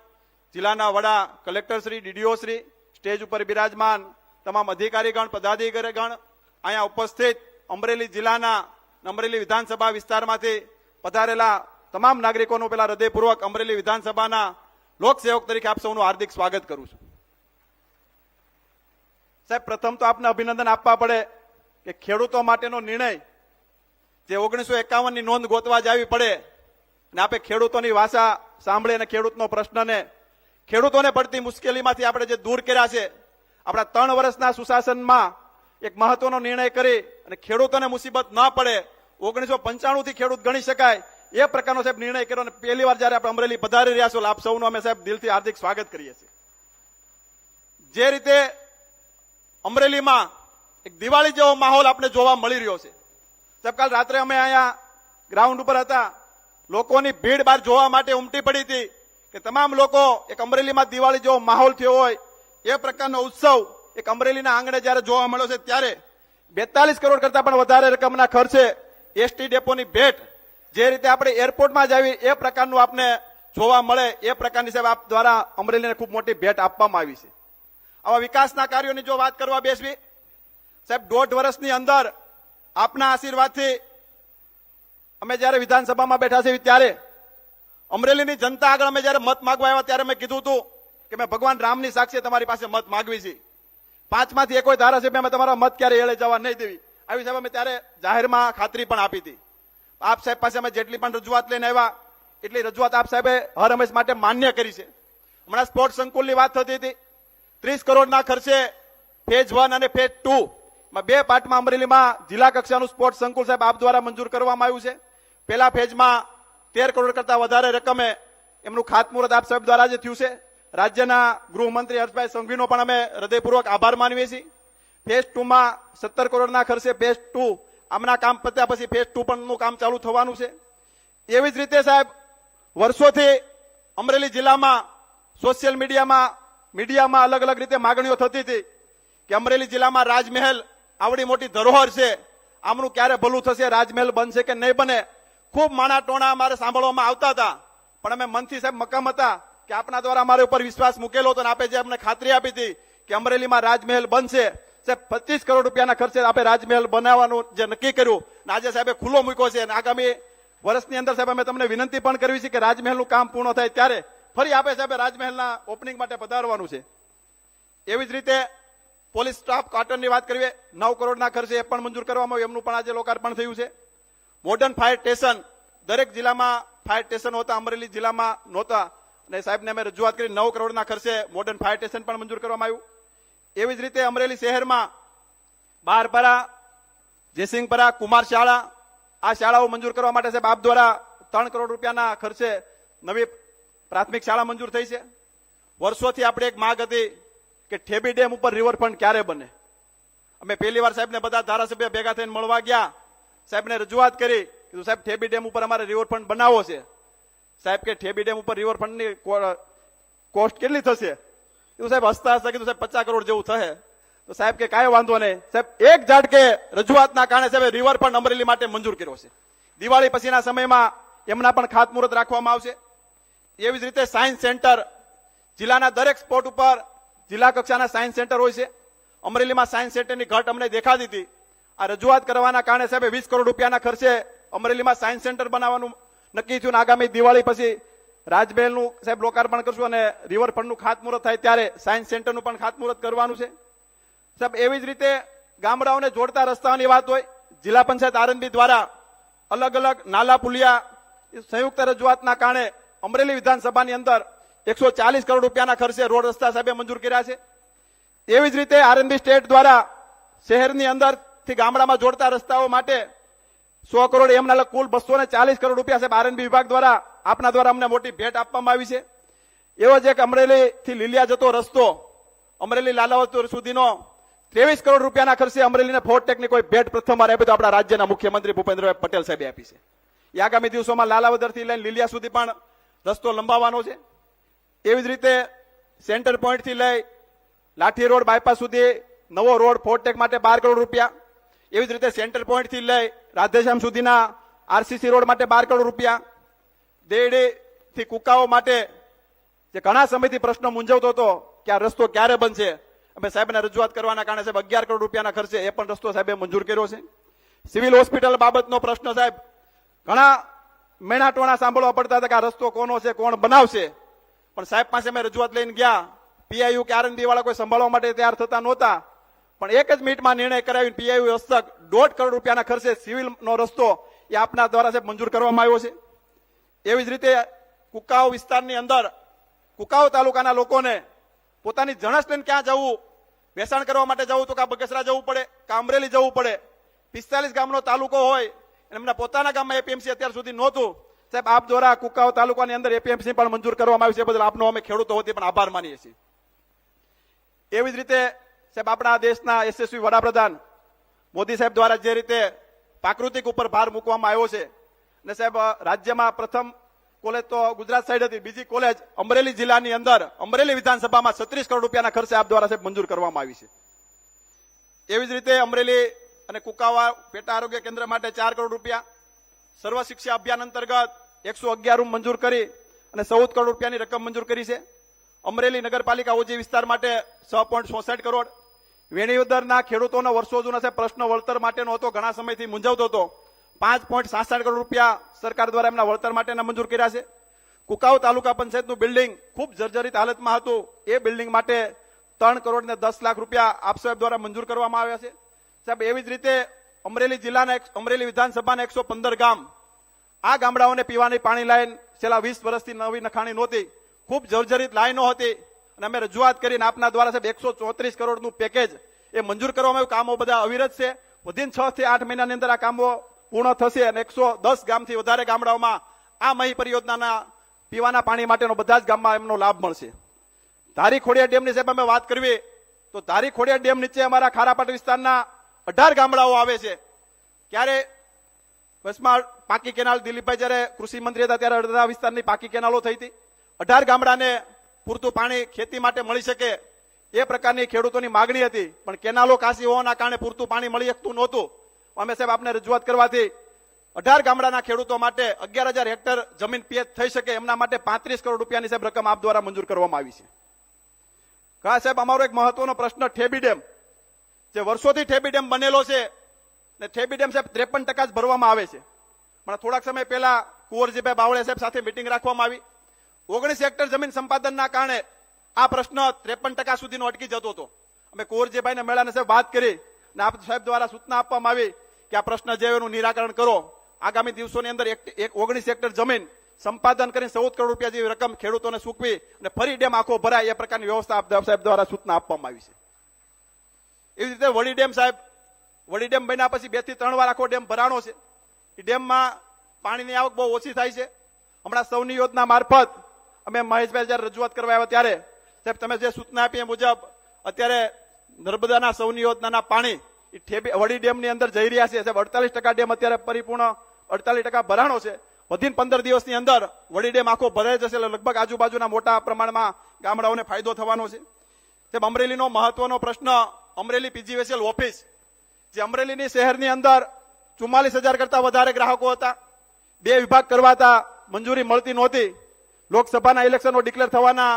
જિલ્લાના વડા collector Shri, DDO Shri, stage ઉપર બિરાજમાન તમામ અધિકારીગણ, પદાધિકારીગણ, અહીંયા ઉપસ્થિત અમરેલી જિલ્લાના અમરેલી વિધાનસભા વિસ્તારમાંથી પધારેલા તમામ નાગરિકોનું પેલા હૃદયપૂર્વક અમરેલી વિધાનસભાના લોકસેવક તરીકે આપ સૌનું હાર્દિક સ્વાગત કરું છું. સાહેબ, પ્રથમ તો આપને અભિનંદન આપવા પડે કે ખેડૂતો માટેનો નિર્ણય જે 1951 ની નોંધ ગોતવા જવી પડે અને આપે ખેડૂતોની ભાષા સાંભળી અને ખેડૂતનો પ્રશ્નને ખેડૂતોને પડતી મુશ્કેલીમાંથી આપણે જે દૂર કર્યા છે, આપણા 3 વર્ષના સુશાસનમાં એક મહત્વનો નિર્ણય કરી અને ખેડૂતોને મુસીબત ન પડે, 1995 થી ખેડૂત ગણી શકાય એ પ્રકારનો સાહેબ નિર્ણય કર્યો અને પહેલી વાર જયારે આપણે અમરેલી પધારી રહ્યા છો, આપ સૌનું અમે સાહેબ દિલથી હાર્દિક સ્વાગત કરીએ છીએ. જે રીતે અમરેલીમાં એક દિવાળી જેવો માહોલ આપણે જોવા મળી રહ્યો છે. સાહેબ, કાલ રાત્રે અમે અહીંયા ગ્રાઉન્ડ ઉપર હતા, લોકોની ભીડ બહાર જોવા માટે ઉમટી પડી હતી કે તમામ લોકો એક અમરેલીમાં દિવાળી જેવો માહોલ થયો હોય એ પ્રકારનો ઉત્સવ એક અમરેલીના આંગણે જયારે જોવા મળ્યો છે, ત્યારે 42 કરોડ કરતા પણ વધારે રકમના ખર્ચે એસટી ડેપોની ભેટ જે રીતે આપણે એરપોર્ટમાં જ આવી એ પ્રકારનું આપને જોવા મળે એ પ્રકારની સાહેબ આપ દ્વારા અમરેલીને ખૂબ મોટી ભેટ આપવામાં આવી છે. આવા વિકાસના કાર્યોની જો વાત કરવા બેસવી, સાહેબ 1.5 વર્ષની અંદર આપના આશીર્વાદથી અમે જયારે વિધાનસભામાં બેઠા છીએ ત્યારે અમરેલીની જનતા આગળ અમે જયારે મત માંગવા આવ્યા ત્યારે મેં કીધું હતું કે મેં ભગવાન રામની સાક્ષી તમારી પાસે મત માંગવી છે, 5 માંથી એકોય ધારાસભ્ય અમે તમારા મત ક્યારે એળે જવા નહીં દેવી, આવી સાહેબ અમે ત્યારે જાહેરમાં ખાતરી પણ આપી હતી. આપ સાહેબ પાસે અમે જેટલી પણ રજૂઆત લઈને આવ્યા એટલી રજૂઆત આપ સાહેબે હર હંમેશ માટે માન્ય કરી છે. હમણાં સ્પોર્ટ્સ સંકુલની વાત થતી હતી, 30 કરોડના ખર્ચે ફેઝ 1 અને ફેઝ 2 માં 2 પાર્ટમાં અમરેલીમાં જિલ્લા કક્ષાનું સ્પોર્ટ્સ સંકુલ સાહેબ આપ દ્વારા મંજૂર કરવામાં આવ્યું છે. પહેલા ફેઝમાં 13 કરોડ કરતા વધારે રકમે એમનું ખાતમુહૂર્ત આપ સાહેબ દ્વારા જે થયું છે. રાજ્યના ગૃહમંત્રી હર્ષભાઈ સંઘવીનો પણ અમે હૃદયપૂર્વક આભાર માનીએ છીએ. ફેઝ 2 માં 17 કરોડના ખર્ચે ફેઝ 2 આમના કામ પત્યા પછી ફેઝ 2 પણ કામ ચાલુ થવાનું છે. એવી જ રીતે સાહેબ વર્ષોથી અમરેલી જિલ્લામાં સોશિયલ મીડિયામાં અલગ અલગ રીતે માગણીઓ થતી હતી કે અમરેલી જિલ્લામાં રાજમહેલ આવડી મોટી ધરોહર છે, આમનું ક્યારે ભલું થશે, રાજમહેલ બનશે કે નહીં બને, ખૂબ માણા ટોણા અમારે સાંભળવામાં આવતા હતા. પણ અમે મનથી સાહેબ મક્કમ હતા કે આપના દ્વારા અમારા ઉપર વિશ્વાસ મૂકેલો હતો અને આપે જે અમને ખાતરી આપી હતી કે અમરેલીમાં રાજમહેલ બનશે. સાહેબ 25 કરોડ રૂપિયાના ખર્ચે આપણે રાજમહેલ બનાવવાનું જે નક્કી કર્યું આજે સાહેબે ખુલ્લો મૂક્યો છે અને આગામી વર્ષની અંદર સાહેબ અમે તમને વિનંતી પણ કરવી છે કે રાજમહેલનું કામ પૂર્ણ થાય ત્યારે ફરી આપે સાહેબ રાજમહેલના ઓપનિંગ માટે પધારવાનું છે. એવી જ રીતે પોલીસ સ્ટાફ ક્વાર્ટરની વાત કરીએ, 9 કરોડના ખર્ચે એ પણ મંજૂર કરવામાં આવ્યું, એમનું પણ આજે લોકાર્પણ થયું છે. મોડર્ન ફાયર સ્ટેશન, દરેક જિલ્લામાં ફાયર સ્ટેશન હોતા, અમરેલી જિલ્લામાં નહોતા અને સાહેબને અમે રજૂઆત કરી 9 કરોડના ખર્ચે મોડર્ન ફાયર સ્ટેશન પણ મંજૂર કરવામાં આવ્યું. એવી જ રીતે અમરેલી શહેરમાં બહારપરા, જયસિંહપરા, કુમાર શાળા, આ શાળાઓ મંજૂર કરવા માટે સાહેબ આપ દ્વારા 3 કરોડ રૂપિયાના ખર્ચે નવી પ્રાથમિક શાળા મંજૂર થઈ છે. વર્ષોથી આપણે એક માંગ હતી કે ઠેબી ડેમ ઉપર રિવરફ્રન્ટ ક્યારે બને. અમે પહેલી વાર સાહેબને બધા ધારાસભ્ય ભેગા થઈને મળવા ગયા, સાહેબને રજૂઆત કરી, કીધું સાહેબ ઠેબી ડેમ ઉપર અમારે રિવરફ્રન્ટ બનાવવો છે. સાહેબ કે ઠેબી ડેમ ઉપર રિવરફ્રન્ટની કોસ્ટ કેટલી થશે? કીધું સાહેબ હસતા હસતા કીધું સાહેબ 50 કરોડ જેવું થશે. તો સાહેબ કે કાંઈ વાંધો નહીં, સાહેબ એક ઝાટકે રજૂઆતના કારણે સાહેબ રિવરફ્રન્ટ અમરેલી માટે મંજૂર કર્યો છે. દિવાળી પછીના સમયમાં એમના પણ ખાતમુહૂર્ત રાખવામાં આવશે. એવી જ રીતે સાયન્સ સેન્ટર, જિલ્લાના દરેક સ્પોટ ઉપર જિલ્લા કક્ષાના સાયન્સ સેન્ટર હોય છે. અમરેલીમાં સાયન્સ સેન્ટરની ઘટ અમને દેખાતી હતી. આ રજૂઆત કરવાના કારણે સાહેબ 20 કરોડ રૂપિયાના ખર્ચે અમરેલીમાં સાયન્સ સેન્ટર બનાવવાનું નક્કી થયું. આગામી દિવાળી પછી રાજમહેલનું સાહેબ લોકાર્પણ કરશું અને રિવરફ્રન્ટનું ખાતમુહૂર્ત થાય ત્યારે સાયન્સ સેન્ટરનું પણ ખાતમુહૂર્ત કરવાનું છે. સાહેબ એવી જ રીતે ગામડાઓને જોડતા રસ્તાઓની વાત હોય, જિલ્લા પંચાયત આરંભી દ્વારા અલગ અલગ નાલા પુલિયા સંયુક્ત રજૂઆતના કારણે અમરેલી વિધાનસભાની અંદર 140 કરોડ રૂપિયાના ખર્ચે રોડ રસ્તા સાહેબે મંજૂર કર્યા છે. એવી જ રીતે આરએનબી સ્ટેટ દ્વારા શહેરની અંદરથી ગામડામાં જોડતા રસ્તાઓ માટે 100 કરોડ એમના કુલ 240 કરોડ રૂપિયા સાહેબ આરએનબી વિભાગ દ્વારા આપના દ્વારા અમને મોટી ભેટ આપવામાં આવી છે. એવો જ એક અમરેલીથી લીલિયા જતો રસ્તો અમરેલી લાલાવત સુધીનો 23 કરોડ રૂપિયાના ખર્ચે અમરેલીને ફોર્ટ ટેકની કોઈ ભેટ પ્રથમવાર આપી તો આપણા રાજ્યના મુખ્યમંત્રી ભૂપેન્દ્રભાઈ પટેલ સાહેબે આપી છે. એ આગામી દિવસોમાં લાલાવદરથી લઈને લીલિયા સુધી પણ રસ્તો લંબાવવાનો છે. એવી જ રીતે સેન્ટર પોઈન્ટથી લઈ લાઠી રોડ બાયપાસ સુધી નવો રોડ ફોરટેક માટે 12 કરોડ રૂપિયા. એવી જ રીતે સેન્ટર પોઈન્ટથી લઈ રાધેશ્યામ સુધીના આરસીસી રોડ માટે 12 કરોડ રૂપિયા. દેરડીથી કુકાઓ માટે જે ઘણા સમયથી પ્રશ્ન મૂંઝવતો હતો કે આ રસ્તો ક્યારે બનશે, અમે સાહેબને રજૂઆત કરવાના કારણે સાહેબ 11 કરોડ રૂપિયાના ખર્ચે એ પણ રસ્તો સાહેબે મંજૂર કર્યો છે. સિવિલ હોસ્પિટલ બાબતનો પ્રશ્ન સાહેબ ઘણા મેણાટોણા સાંભળવા પડતા હતા કે આ રસ્તો કોનો છે, કોણ બનાવશે, પણ સાહેબ પાસે અમે રજૂઆત લઈને ગયા. પીઆઈયુ કે આરએનબી વાળા કોઈ સંભાળવા માટે તૈયાર થતા નહોતા, પણ એક જ મિનિટમાં નિર્ણય કરાવીને પીઆઈયુ હસ્તક 1.5 કરોડ રૂપિયાના ખર્ચે સિવિલનો રસ્તો એ આપના દ્વારા સાહેબ મંજૂર કરવામાં આવ્યો છે. એવી જ રીતે કુકાઓ વિસ્તારની અંદર કુકાઓ તાલુકાના લોકોને પોતાની જણસ લઈને ક્યાં જવું, વેચાણ કરવા માટે જવું તો કાં બગસરા જવું પડે, કાં અમરેલી જવું પડે. 45 ગામનો તાલુકો હોય એમના પોતાના ગામમાં એપીએમસી અત્યાર સુધી નહોતું. સાહેબ આપ દ્વારા કુકાઓ તાલુકાની અંદર એપીએમસી પણ મંજૂર કરવામાં આવ્યું છે, બદલ આપનો અમે ખેડૂતો વતી પણ આભાર માનીએ છીએ. એવી જ રીતે સાહેબ આપણા દેશના યશસ્વી વડાપ્રધાન મોદી સાહેબ દ્વારા જે રીતે પ્રાકૃતિક ઉપર ભાર મૂકવામાં આવ્યો છે, અને સાહેબ રાજ્યમાં પ્રથમ કોલેજ તો ગુજરાત સાઈડ હતી, બીજી કોલેજ અમરેલી જિલ્લાની અંદર અમરેલી વિધાનસભામાં 36 કરોડ રૂપિયાના ખર્ચે આપ દ્વારા સાહેબ મંજૂર કરવામાં આવી છે. એવી જ રીતે અમરેલી અને કુકાવા પેટા આરોગ્ય કેન્દ્ર માટે 4 કરોડ રૂપિયા, સર્વ શિક્ષા અભિયાન અંતર્ગત 111 રૂમ મંજૂર કરી અને 14 કરોડ રૂપિયાની રકમ મંજૂર કરી છે. અમરેલી નગરપાલિકા ઓજી વિસ્તાર માટે 6.66 કરોડ. વેણીવદરના ખેડૂતોનો વર્ષો જૂના સાહેબ પ્રશ્ન વળતર માટેનો હતો, ઘણા સમયથી મૂંઝવતો હતો. 5.66 કરોડ રૂપિયા સરકાર દ્વારા એમના વળતર માટેના મંજૂર કર્યા છે. કુકાઓ તાલુકા પંચાયતનું બિલ્ડિંગ ખૂબ જર્જરિત હાલતમાં હતું, એ બિલ્ડિંગ માટે 3 કરોડ ને 10 લાખ રૂપિયા આપ સાહેબ દ્વારા મંજૂર કરવામાં આવ્યા છે. સાહેબ એવી જ રીતે અમરેલી જિલ્લાના અમરેલી વિધાનસભાના 115 ગામ, આ ગામડાઓને પીવાની પાણી લાઈન છેલ્લા 20 વર્ષથી નવી નખાણી નહોતી, ખૂબ જર્જરિત લાઈનો હતી, અને અમે રજૂઆત કરીને આપના દ્વારા સાહેબ 134 કરોડનું પેકેજ એ મંજૂર કરવામાં આવ્યું. કામો બધા અવિરત છે, વધીને 6 થી 8 મહિનાની અંદર આ કામો પૂર્ણ થશે અને 110 ગામથી વધારે ગામડાઓમાં આ મહી પરિયોજનાના પીવાના પાણી માટેનો બધા જ ગામમાં એમનો લાભ મળશે. ધારી ખોડિયાર ડેમની સાહેબ અમે વાત કરવી તો ધારી ખોડિયાર ડેમ નીચે અમારા ખારાપાટ વિસ્તારના 18 ગામડાઓ આવે છે. ક્યારે વચમાં પાકી કેનાલ દિલીપભાઈ જયારે કૃષિ મંત્રી હતા ત્યારે અડધા વિસ્તારની પાકી કેનાલો થઈ હતી. 18 ગામડાને પૂરતું પાણી ખેતી માટે મળી શકે એ પ્રકારની ખેડૂતોની માગણી હતી, પણ કેનાલો કાશી હોવાના કારણે પૂરતું પાણી મળી શકતું નહોતું. અમે સાહેબ આપને રજૂઆત કરવાથી 18 ગામડાના ખેડૂતો માટે 11,000 હેક્ટર જમીન પિયત થઈ શકે એમના માટે 35 કરોડ રૂપિયાની સાહેબ રકમ આપ દ્વારા મંજૂર કરવામાં આવી છે. સાહેબ અમારો એક મહત્વનો પ્રશ્ન ઠેબી ડેમ, જે વર્ષોથી ઠેબી ડેમ બનેલો છે ને ઠેબી ડેમ સાહેબ 53% જ ભરવામાં આવે છે, પણ થોડાક સમય પહેલા કુંવરજીભાઈ બાવળિયા સાહેબ સાથે મિટિંગ રાખવામાં આવી. 19 હેક્ટર જમીન સંપાદનના કારણે આ પ્રશ્ન 53% સુધીનો અટકી જતો હતો. અમે કુંવરજીભાઈને મેળાને સાહેબ વાત કરી અને આપ સાહેબ દ્વારા સૂચના આપવામાં આવી કે આ પ્રશ્ન જે એનું નિરાકરણ કરો. આગામી દિવસોની અંદર 19 હેક્ટર જમીન સંપાદન કરીને 14 કરોડ રૂપિયા જેવી રકમ ખેડૂતોને ચૂકવી અને ફરી ડેમ આખો ભરાય એ પ્રકારની વ્યવસ્થા આપ સાહેબ દ્વારા સૂચના આપવામાં આવી છે. એવી રીતે વડી ડેમ સાહેબ, વડી ડેમ બન્યા પછી 2 થી 3 વાર આખો ડેમ ભરાણો છે. એ ડેમમાં પાણીની આવક બહુ ઓછી થાય છે. હમણાં સૌની યોજના મારફત અમે મહેશભાઈ જયારે રજૂઆત કરવા આવ્યા ત્યારે સાહેબ તમે જે સૂચના આપી એ મુજબ અત્યારે નર્મદાના સૌની યોજનાના પાણી વડી ડેમની અંદર જઈ રહ્યા છે. સાહેબ 48% ડેમ અત્યારે પરિપૂર્ણ 48% ભરાણો છે. વધીને 15 દિવસની અંદર વડી ડેમ આખો ભરાઈ જશે, એટલે લગભગ આજુબાજુના મોટા પ્રમાણમાં ગામડાઓને ફાયદો થવાનો છે. સાહેબ અમરેલીનો મહત્વનો પ્રશ્ન અમરેલી પીજીવીસીએલ ઓફિસ, જે અમરેલીની શહેરની અંદર 44,000 કરતા વધારે ગ્રાહકો હતા, 2 વિભાગ કરવાતા મંજૂરી મળતી નહોતી. લોકસભાના ઇલેક્શનો ડિક્લેર થવાના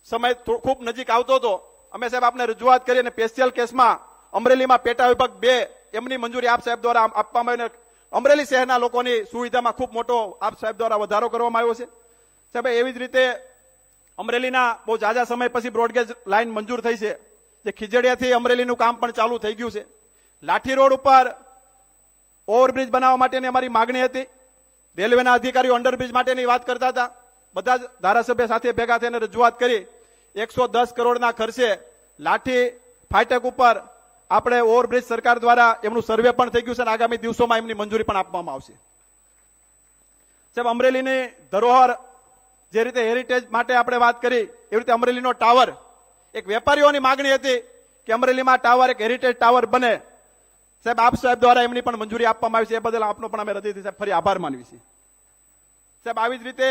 સમય ખૂબ નજીક આવતો હતો. અમે સાહેબ આપને રજૂઆત કરી અને સ્પેશિયલ કેસમાં અમરેલીમાં પેટા વિભાગ 2 એમની મંજૂરી આપ સાહેબ દ્વારા આપવામાં આવીને અમરેલી શહેરના લોકોની સુવિધામાં ખૂબ મોટો આપ સાહેબ દ્વારા વધારો કરવામાં આવ્યો છે. સાહેબ એવી જ રીતે અમરેલીના બહુ ઝાઝા સમય પછી બ્રોડગેજ લાઈન મંજૂર થઈ છે, જે ખીજડીયાથી અમરેલીનું કામ પણ ચાલુ થઈ ગયું છે. લાઠી રોડ ઉપર ઓવરબ્રિજ બનાવવા માટેની અમારી માગણી હતી. રેલવેના અધિકારીઓ અંડરબ્રિજ માટેની વાત કરતા હતા. બધા જ ધારાસભ્ય સાથે ભેગા થઈને રજૂઆત કરી 110 કરોડના ખર્ચે લાઠી ફાટક ઉપર આપણે ઓવરબ્રિજ સરકાર દ્વારા એમનું સર્વે પણ થઈ ગયું છે અને આગામી દિવસોમાં એમની મંજૂરી પણ આપવામાં આવશે. સાહેબ અમરેલીની ધરોહર જે રીતે હેરિટેજ માટે આપણે વાત કરી એવી રીતે અમરેલીનો ટાવર, એક વેપારીઓની માગણી હતી કે અમરેલીમાં ટાવર એક હેરિટેજ ટાવર બને. સાહેબ આપ સાહેબ દ્વારા એમની પણ મંજૂરી આપવામાં આવી છે, એ બદલ આપનો પણ અમે હૃદયથી સાહેબ ફરી આભાર માનવી છે. સાહેબ આવી જ રીતે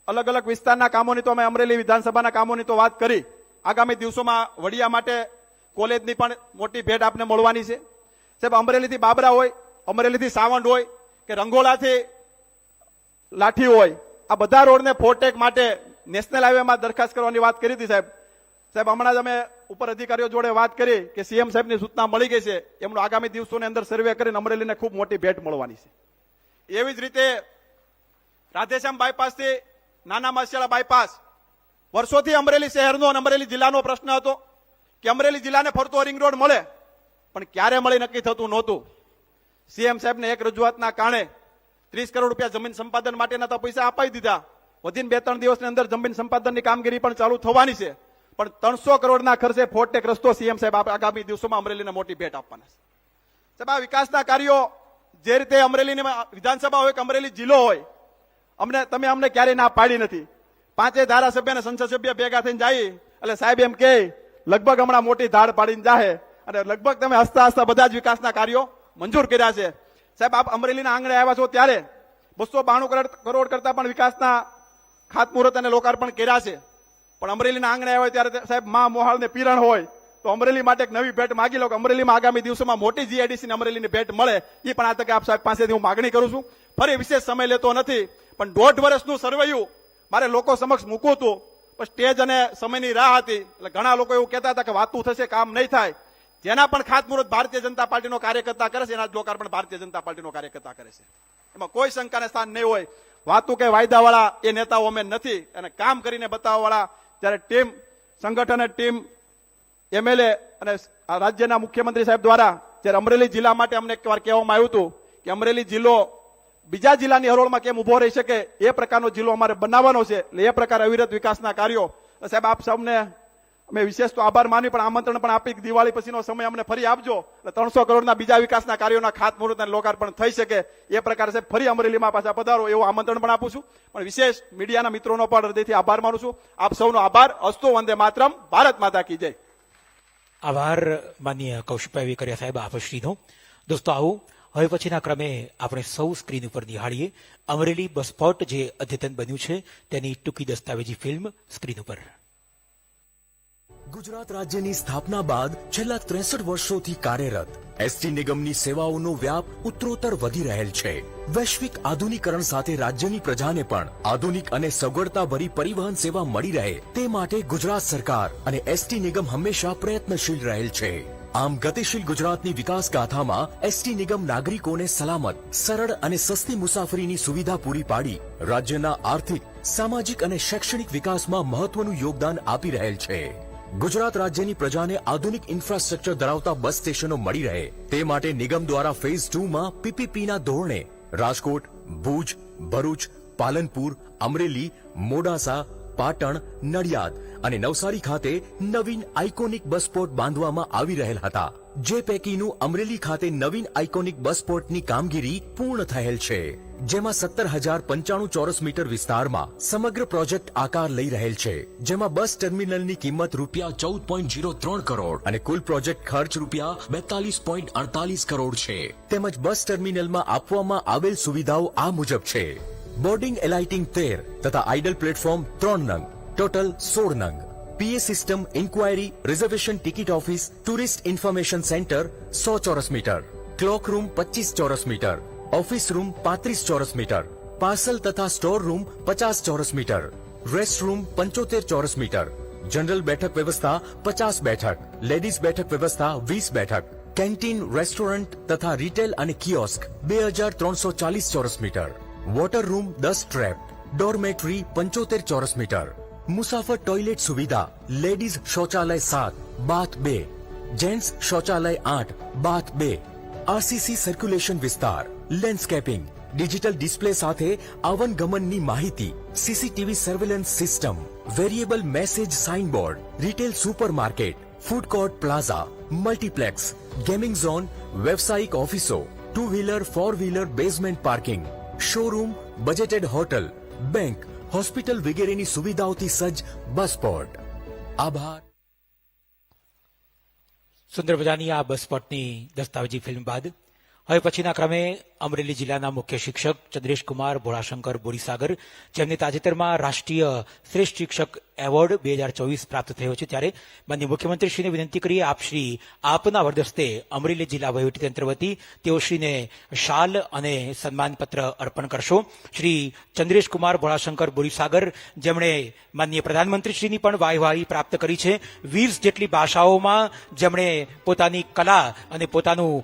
અલગ અલગ વિસ્તારના કામોની તો અમે અમરેલી વિધાનસભાના કામોની તો વાત કરી. આગામી દિવસોમાં વડિયા માટે કોલેજની પણ મોટી ભેટ આપને મળવાની છે. સાહેબ અમરેલીથી બાબરા હોય, અમરેલીથી સાવંડ હોય કે રંગોળાથી લાઠી હોય, આ બધા રોડને ફોરટેક માટે નેશનલ હાઈવેમાં દરખાસ્ત કરવાની વાત કરી હતી સાહેબ. સાહેબ હમણાં જ અમે ઉપર અધિકારીઓ જોડે વાત કરી કે સીએમ સાહેબની સૂચના મળી ગઈ છે, એમનો આગામી દિવસોની અંદર સર્વે કરીને અમરેલીને ખૂબ મોટી ભેટ મળવાની છે. એવી જ રીતે રાધેશ્યામ બાયપાસથી નાના માસિયાળા બાયપાસ વર્ષોથી અમરેલી શહેરનો અને અમરેલી જિલ્લાનો પ્રશ્ન હતો કે અમરેલી જિલ્લાને ફરતો રિંગ રોડ મળે, પણ ક્યારે મળી નક્કી થતું નહોતું. સીએમ સાહેબને એક રજૂઆતના કારણે 30 કરોડ રૂપિયા જમીન સંપાદન માટેના તો પૈસા અપાઈ દીધા. વધીને 2-3 દિવસની અંદર જમીન સંપાદનની કામગીરી પણ ચાલુ થવાની છે, પણ 300 કરોડના ખર્ચે ફોરટેક રસ્તો સીએમ સાહેબ આગામી દિવસોમાં અમરેલીને મોટી ભેટ આપવાના છે. સાહેબ આ વિકાસના કાર્યો જે રીતે અમરેલીની વિધાનસભા હોય કે અમરેલી જિલ્લો હોય, તમે અમને ક્યારેય ના પાડી નથી. 5 ધારાસભ્ય અને સંસદ સભ્ય ભેગા થઈને જાય એટલે સાહેબ એમ કે લગભગ હમણાં મોટી ધાડ પાડીને જાહે, અને લગભગ તમે હસતા હસતા બધા જ વિકાસના કાર્યો મંજૂર કર્યા છે. સાહેબ આપ અમરેલીના આંગણે આવ્યા છો ત્યારે 292 કરોડ કરતા પણ વિકાસના ખાતમુહૂર્ત અને લોકાર્પણ કર્યા છે. પણ અમરેલીના આંગણે આવ્યા હોય ત્યારે સાહેબ માં મોહાળને પીરણ હોય તો અમરેલી માટે એક નવી ભેટ માગી લો કે અમરેલીમાં આગામી દિવસોમાં મોટી જીઆઈડીસી ને અમરેલીની ભેટ મળે. એ પણ આ તકે આપ સાહેબ પાસેથી હું માગણી કરું છું. ફરી વિશેષ સમય લેતો નથી, પણ 1.5 વર્ષનું સર્વેયું મારે લોકો સમક્ષ મૂકવું હતું, પણ સ્ટેજ અને સમયની રાહ હતી એટલે ઘણા લોકો એવું કહેતા હતા કે વાતું થશે, કામ નહીં થાય. જેના પણ ખાતમુહૂર્ત ભારતીય જનતા પાર્ટીનો કાર્યકર્તા કરે છે, એના જ લોકાર્પણ ભારતીય જનતા પાર્ટીનો કાર્યકર્તા કરે છે. એમાં કોઈ શંકાને સ્થાન નહીં હોય. વાતું કે વાયદાવાળા એ નેતાઓ અમે નથી, અને કામ કરીને બતાવવાવાળા જ્યારે ટીમ સંગઠન અને ટીમ એમએલએ અને રાજ્યના મુખ્યમંત્રી સાહેબ દ્વારા જ્યારે અમરેલી જિલ્લા માટે અમને એકવાર કહેવામાં આવ્યું હતું કે અમરેલી જિલ્લો બીજા જિલ્લાની હરોળમાં કેમ ઉભો રહી શકે, એ પ્રકારનો જિલ્લો અમારે બનાવવાનો છે. એટલે એ પ્રકાર અવિરત વિકાસના કાર્યો. સાહેબ આપ સૌને અમે વિશેષ તો આભાર માની, પણ આમંત્રણ પણ આપી દિવાળી પછીનો સમય અમને ફરી આપજો એટલે 300 કરોડના બીજા વિકાસના કાર્યોના ખાતમુહૂર્ત અને લોકાર્પણ થઈ શકે. એ પ્રકારે સાહેબ ફરી અમરેલીમાં પાછા પધારો એવું આમંત્રણ પણ આપું છું. પણ વિશેષ મીડિયાના મિત્રોનો પણ હૃદયથી આભાર માનું છું. આપ સૌનો આભાર. અસ્તુ વંદે માતરમ. ભારત માતા કી જય. આભાર માનનીય કૌશિકભાઈ વેકરિયા સાહેબ આપશ્રીનો. દોસ્તો આવો હવે પછીના ક્રમે આપણે સૌ સ્ક્રીન ઉપર નિહાળીએ અમરેલી બસ સ્પોટ જે અદ્યતન બન્યું છે તેની ટૂંકી દસ્તાવેજી ફિલ્મ સ્ક્રીન ઉપર. ગુજરાત રાજ્યની સ્થાપના બાદ છેલ્લા 63 વર્ષોથી કાર્યરત એસટી નિગમની સેવાઓનો વ્યાપ ઉત્તરોત્તર વધી રહેલ છે. વૈશ્વિક આધુનિકરણ સાથે રાજ્યની પ્રજાને પણ આધુનિક અને સગવડતાભરી પરિવહન સેવા મળી રહે તે માટે ગુજરાત સરકાર અને એસટી નિગમ હંમેશા પ્રયત્નશીલ રહેલ છે. આમ ગતિશીલ ગુજરાતની વિકાસ ગાથામાં એસટી નિગમ નાગરિકોને સલામત, સરળ અને સસ્તી મુસાફરીની સુવિધા પૂરી પાડી રાજ્યના આર્થિક, સામાજિક અને શૈક્ષણિક વિકાસમાં મહત્વનું યોગદાન આપી રહેલ છે. ગુજરાત રાજ્યની પ્રજાને આધુનિક ઇન્ફ્રાસ્ટ્રક્ચર ધરાવતા બસ સ્ટેશનો મળી રહે તે માટે નિગમ દ્વારા ફેઝ 2માં પીપીપીના ધોરણે રાજકોટ, ભુજ, ભરૂચ, પાલનપુર, અમરેલી, મોડાસા, પાટણ, નડિયાદ અને નવસારી ખાતે નવીન આઇકોનિક બસ સ્પોટ બાંધવામાં આવી રહેલ હતા, જે પૈકીનું અમરેલી ખાતે નવીન આઇકોનિક બસ સ્પોટની કામગીરી પૂર્ણ થયેલ છે, જેમાં 17,095 ચોરસ મીટર વિસ્તારમાં સમગ્ર પ્રોજેક્ટ આકાર લઈ રહેલ છે, જેમાં બસ ટર્મિનલની કિંમત ₹14.03 કરોડ અને કુલ પ્રોજેક્ટ ખર્ચ ₹42.48 કરોડ છે. તેમજ બસ ટર્મિનલમાં આપવામાં આવેલ સુવિધાઓ આ મુજબ છે: બોર્ડિંગ એલાઇટિંગ 13 તથા આઇડલ પ્લેટફોર્મ 3 નંગ, ટોટલ 16 નંગ. PA system, inquiry, reservation ticket office, tourist information centre 100 ચોરસ મીટર, ક્લોક રૂમ 25 ચોરસ મીટર, ઓફિસ રૂમ 35 ચોરસ મીટર, પાર્સલ તથા સ્ટોર રૂમ 50 ચોરસ મીટર, રેસ્ટ રૂમ 75 ચોરસ મીટર, જનરલ બેઠક વ્યવસ્થા 50 બેઠક, લેડીઝ બેઠક વ્યવસ્થા 20 બેઠક, કેન્ટીન, રેસ્ટોરન્ટ તથા રિટેલ અને કિયોસ્ક 2340 ચોરસ metre, water room 10 trap, dormitory 75 ચોરસ મીટર, મુસાફર ટોયલેટ સુવિધા, લેડીઝ શૌચાલય 7, બાથ 2, જેન્ટ્સ શૌચાલય 8, બાથ 2, આરસીસી સર્ક્યુલેશન વિસ્તાર, લેન્ડસ્કેપિંગ, ડિજિટલ ડિસ્પ્લે સાથે આવન ગમનની માહિતી, CCTV surveillance system, variable message signboard, retail supermarket, food court plaza, multiplex, gaming zone, વ્યવસાયિક ઓફિસો, 2 wheeler 4 wheeler basement parking, showroom, budgeted hotel, bank, hospital વગેરેની સુવિધાઓથી સજ્જ બસ સ્પોટ. આભાર. સુંદર મજાની આ બસ સ્પોટની દસ્તાવેજી ફિલ્મ બાદ હવે પછીના ક્રમે અમરેલી જિલ્લાના મુખ્ય શિક્ષક ચંદ્રેશકુમાર ભોળાશંકર બોરીસાગર, જેમને તાજેતરમાં રાષ્ટ્રીય શ્રેષ્ઠ શિક્ષક એવોર્ડ 2024 પ્રાપ્ત થયો છે, ત્યારે માનનીય મુખ્યમંત્રીશ્રીને વિનંતી કરીએ આપ શ્રી આપના વરદસ્તે અમરેલી જિલ્લા વહીવટીતંત્ર વતી તેઓશ્રીને શાલ અને સન્માનપત્ર અર્પણ કરશો. શ્રી ચંદ્રેશકુમાર ભોળાશંકર બોરીસાગર, જેમણે માનનીય પ્રધાનમંત્રીશ્રીની પણ વાહવાહી પ્રાપ્ત કરી છે. 20 જેટલી ભાષાઓમાં જેમણે પોતાની કલા અને પોતાનું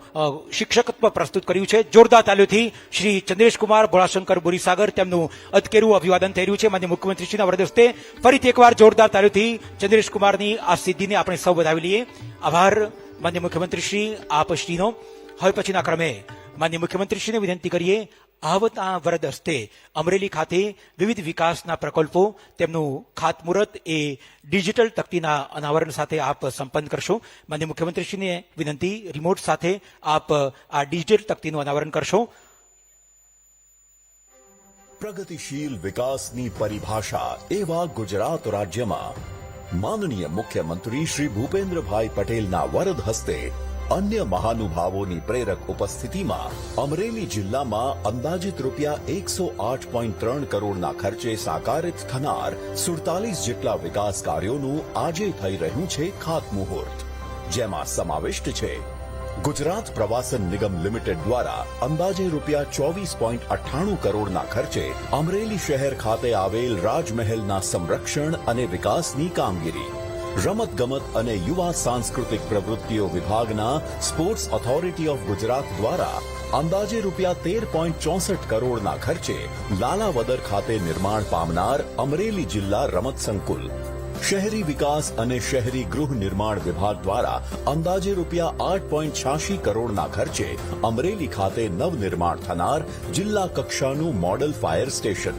શિક્ષકત્વ પ્રસ્તુત કર્યું છે. જોરદાર તાલીઓથી શ્રી ચંદ્રેશકુમાર ભોળાશંકર બોરીસાગર, તેમનું અતકેરું અભિવાદન થઈ રહ્યું છે. માનનીય મુખ્યમંત્રીશ્રીના વરદસ્તે ફરીથી એકવાર જોરદાર તાલીઓથી ચંદ્રેશકુમારની આ સિદ્ધિને આપણે સૌ વધાવી લઈએ. આભાર માનનીય મુખ્યમંત્રીશ્રી આપશ્રીનો. હવે પછીના ક્રમે માનનીય મુખ્યમંત્રીશ્રીને વિનંતી કરીએ આવતા વરદ હસ્તે અમરેલી ખાતે વિવિધ વિકાસના પ્રકલ્પો તેમનું ખાતમુહૂર્ત એ ડિજિટલ તકતીના અનાવરણ સાથે આપ સંપન્ન કરશો. માનનીય મુખ્યમંત્રીશ્રીને વિનંતી, રિમોટ સાથે આપ આ ડિજિટલ તકતીનું અનાવરણ કરશો. પ્રગતિશીલ વિકાસની પરિભાષા એવા ગુજરાત રાજ્યમાં માનનીય મુખ્યમંત્રી શ્રી ભૂપેન્દ્રભાઈ પટેલના વરદ હસ્તે અન્ય મહાનુભાવોની પ્રેરક ઉપસ્થિતિમાં અમરેલી જિલ્લામાં અંદાજિત રૂપિયા 108.3 કરોડના ખર્ચે સાકારિત થનાર 47 જેટલા વિકાસ કાર્યોનું આજે થઈ રહ્યું છે ખાતમુહૂર્ત, જેમાં સમાવિષ્ટ છે ગુજરાત પ્રવાસન નિગમ લિમિટેડ દ્વારા અંદાજે રૂપિયા 24.98 કરોડના ખર્ચે અમરેલી શહેર ખાતે આવેલ રાજમહેલના સંરક્ષણ અને વિકાસની કામગીરી, રમતગમત અને યુવા સાંસ્કૃતિક પ્રવૃત્તિઓ વિભાગના સ્પોર્ટ્સ ઓથોરિટી ઓફ ગુજરાત દ્વારા અંદાજે રૂપિયા 13.64 કરોડના ખર્ચે લાલાવદર ખાતે નિર્માણ પામનાર અમરેલી જિલ્લા રમત સંકુલ, શહેરી વિકાસ અને શહેરી ગૃહ નિર્માણ વિભાગ દ્વારા અંદાજે રૂપિયા 8.86 કરોડના ખર્ચે અમરેલી ખાતે નવનિર્માણ થનાર જિલ્લા કક્ષાનું મોડલ ફાયર સ્ટેશન,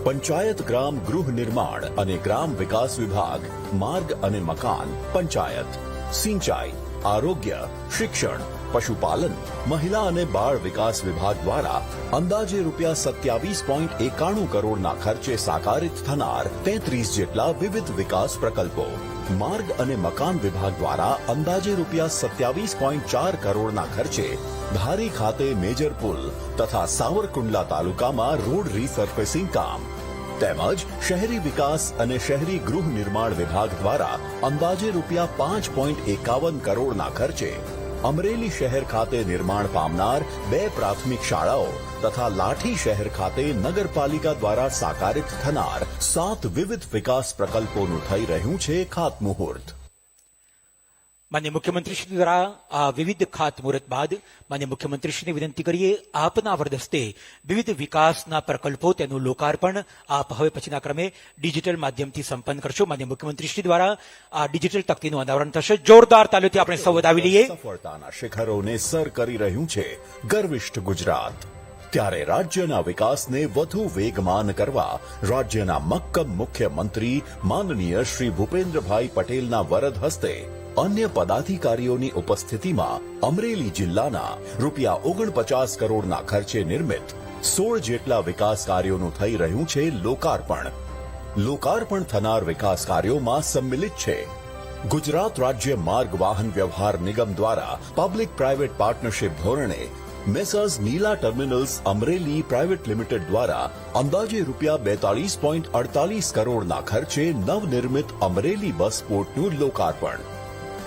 પંચાયત ગ્રામ ગૃહ નિર્માણ અને ગ્રામ વિકાસ વિભાગ, માર્ગ અને મકાન, પંચાયત, સિંચાઈ, આરોગ્ય, શિક્ષણ, પશુપાલન, મહિલા અને બાળ વિકાસ વિભાગ દ્વારા અંદાજે રૂપિયા 27.91 કરોડના ખર્ચે સાકારિત થનાર 33 જેટલા વિવિધ વિકાસ પ્રકલ્પો, માર્ગ અને મકાન વિભાગ દ્વારા અંદાજે રૂપિયા 27.4 કરોડના ખર્ચે ધારી ખાતે મેજર પુલ તથા સાવરકુંડલા તાલુકામાં રોડ રીસર્ફેસિંગ કામ, તેમજ શહેરી વિકાસ અને શહેરી ગૃહ નિર્માણ વિભાગ દ્વારા અંદાજે રૂપિયા 5.51 કરોડના ખર્ચે અમરેલી શહેર ખાતે નિર્માણ પામનાર 2 પ્રાથમિક શાળાઓ તથા લાઠી શહેર ખાતે નગરપાલિકા દ્વારા સાકારિત થનાર 7 વિવિધ વિકાસ પ્રકલ્પોનું થઈ રહ્યું છે ખાતમુહૂર્ત. માનનીય મુખ્યમંત્રીશ્રી દ્વારા આ વિવિધ ખાતમુહૂર્ત બાદ માનનીય મુખ્યમંત્રીશ્રીને વિનંતી કરીએ આપના વરદસ્તે વિવિધ વિકાસના પ્રકલ્પો તેનું લોકાર્પણ આપ હવે પછીના ક્રમે ડિજિટલ માધ્યમથી સંપન્ન કરશો. માનનીય મુખ્યમંત્રીશ્રી દ્વારા આ ડિજિટલ તકતીનું અનાવરણ થશે. જોરદાર તાલીઓથી આપણે સૌ વધાવી લઈએ. સફળતાના શિખરોને સર કરી રહ્યું છે ગર્વિષ્ઠ ગુજરાત. ત્યારે રાજ્યના વિકાસને વધુ વેગમાન કરવા રાજ્યના મક્કમ મુખ્યમંત્રી માનનીય શ્રી ભૂપેન્દ્રભાઈ પટેલના વરદ હસ્તે અન્ય પદાધિકારીઓની ઉપસ્થિતિમાં અમરેલી જિલ્લાના રૂપિયા 49 કરોડના ખર્ચે નિર્મિત 16 જેટલા વિકાસ કાર્યોનું થઈ રહ્યું છે લોકાર્પણ. લોકાર્પણ થનાર વિકાસ કાર્યોમાં સંમિલિત છે ગુજરાત રાજ્ય માર્ગ વાહન વ્યવહાર નિગમ દ્વારા પબ્લિક પ્રાઇવેટ પાર્ટનરશિપ ધોરણે મેસર્સ નીલા ટર્મિનલ્સ અમરેલી પ્રાઇવેટ લિમિટેડ દ્વારા અંદાજે રૂપિયા 42.48 કરોડના ખર્ચે નવનિર્મિત અમરેલી બસ પોર્ટનું લોકાર્પણ,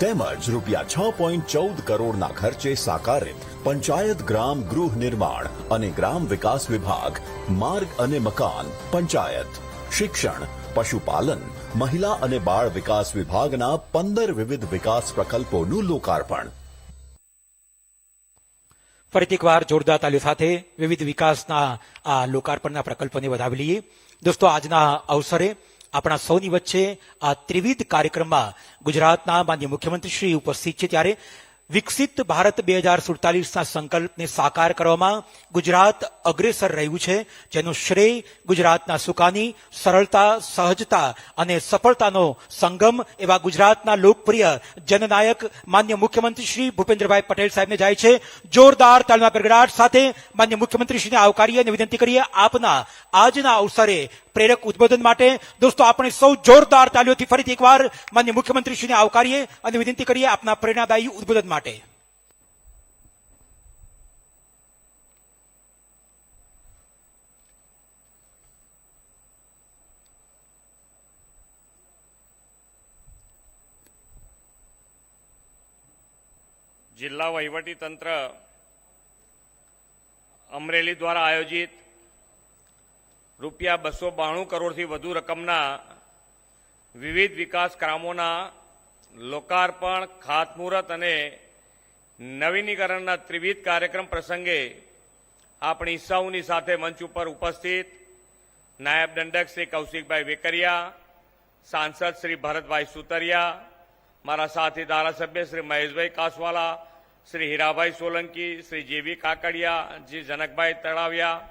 તેમજ રૂપિયા 6.14 કરોડના ખર્ચે સાકારિત પંચાયત ગ્રામ ગૃહ નિર્માણ અને ગ્રામ વિકાસ વિભાગ, માર્ગ અને મકાન, પંચાયત, શિક્ષણ, પશુપાલન, મહિલા અને બાળ વિકાસ વિભાગના 15 વિવિધ વિકાસ પ્રકલ્પોનું લોકાર્પણ. ફરીથી એકવાર જોરદાર તાલીઓ સાથે વિવિધ વિકાસના આ લોકાર્પણના પ્રકલ્પોને વધાવી લઈએ. દોસ્તો, આજના અવસરે આપણા સૌની વચ્ચે આ ત્રિવિધ કાર્યક્રમમાં ગુજરાતના માનનીય મુખ્યમંત્રી શ્રી ઉપસ્થિત છે, ત્યારે વિકસિત ભારત 2047ના સંકલ્પને સાકાર કરવામાં ગુજરાત અગ્રેસર રહ્યું છે, જેનું શ્રેય ગુજરાતના સુકાની, સરળતા, સહજતા અને સફળતાનો સંગમ એવા ગુજરાતના લોકપ્રિય જનનાયક માન્ય મુખ્યમંત્રી શ્રી ભૂપેન્દ્રભાઈ પટેલ સાહેબને જાય છે. જોરદાર તાળીના ગડગડાટ સાથે માન્ય મુખ્યમંત્રી શ્રીને આવકારીએ અને વિનંતી કરીએ આપના આજના અવસરે પ્રેરક ઉદ્બોધન માટે દોસ્તો આપણે સૌ જોરદાર તાલીઓથી ફરીથી એકવાર માનનીય મુખ્યમંત્રીશ્રીને આવકારીએ અને વિનંતી કરીએ આપના પ્રેરણાદાયી ઉદ્બોધન માટે. જિલ્લા વહીવટી તંત્ર અમરેલી દ્વારા આયોજિત રૂપિયા 292 કરોડથી વધુ રકમના વિવિધ વિકાસ કામોના લોકાર્પણ, ખાતમુહૂર્ત અને નવીનીકરણના ત્રિવિધ કાર્યક્રમ પ્રસંગે આપણી સૌની સાથે મંચ ઉપર ઉપસ્થિત નાયબ દંડક શ્રી કૌશિકભાઈ વેકરિયા, સાંસદ શ્રી ભરતભાઈ સુતરિયા, મારા સાથી ધારાસભ્ય શ્રી મહેશભાઈ કાસવાલા, શ્રી હીરાભાઈ સોલંકી, શ્રી જેવી કાકડિયા, શ્રી જનકભાઈ તળાવિયા,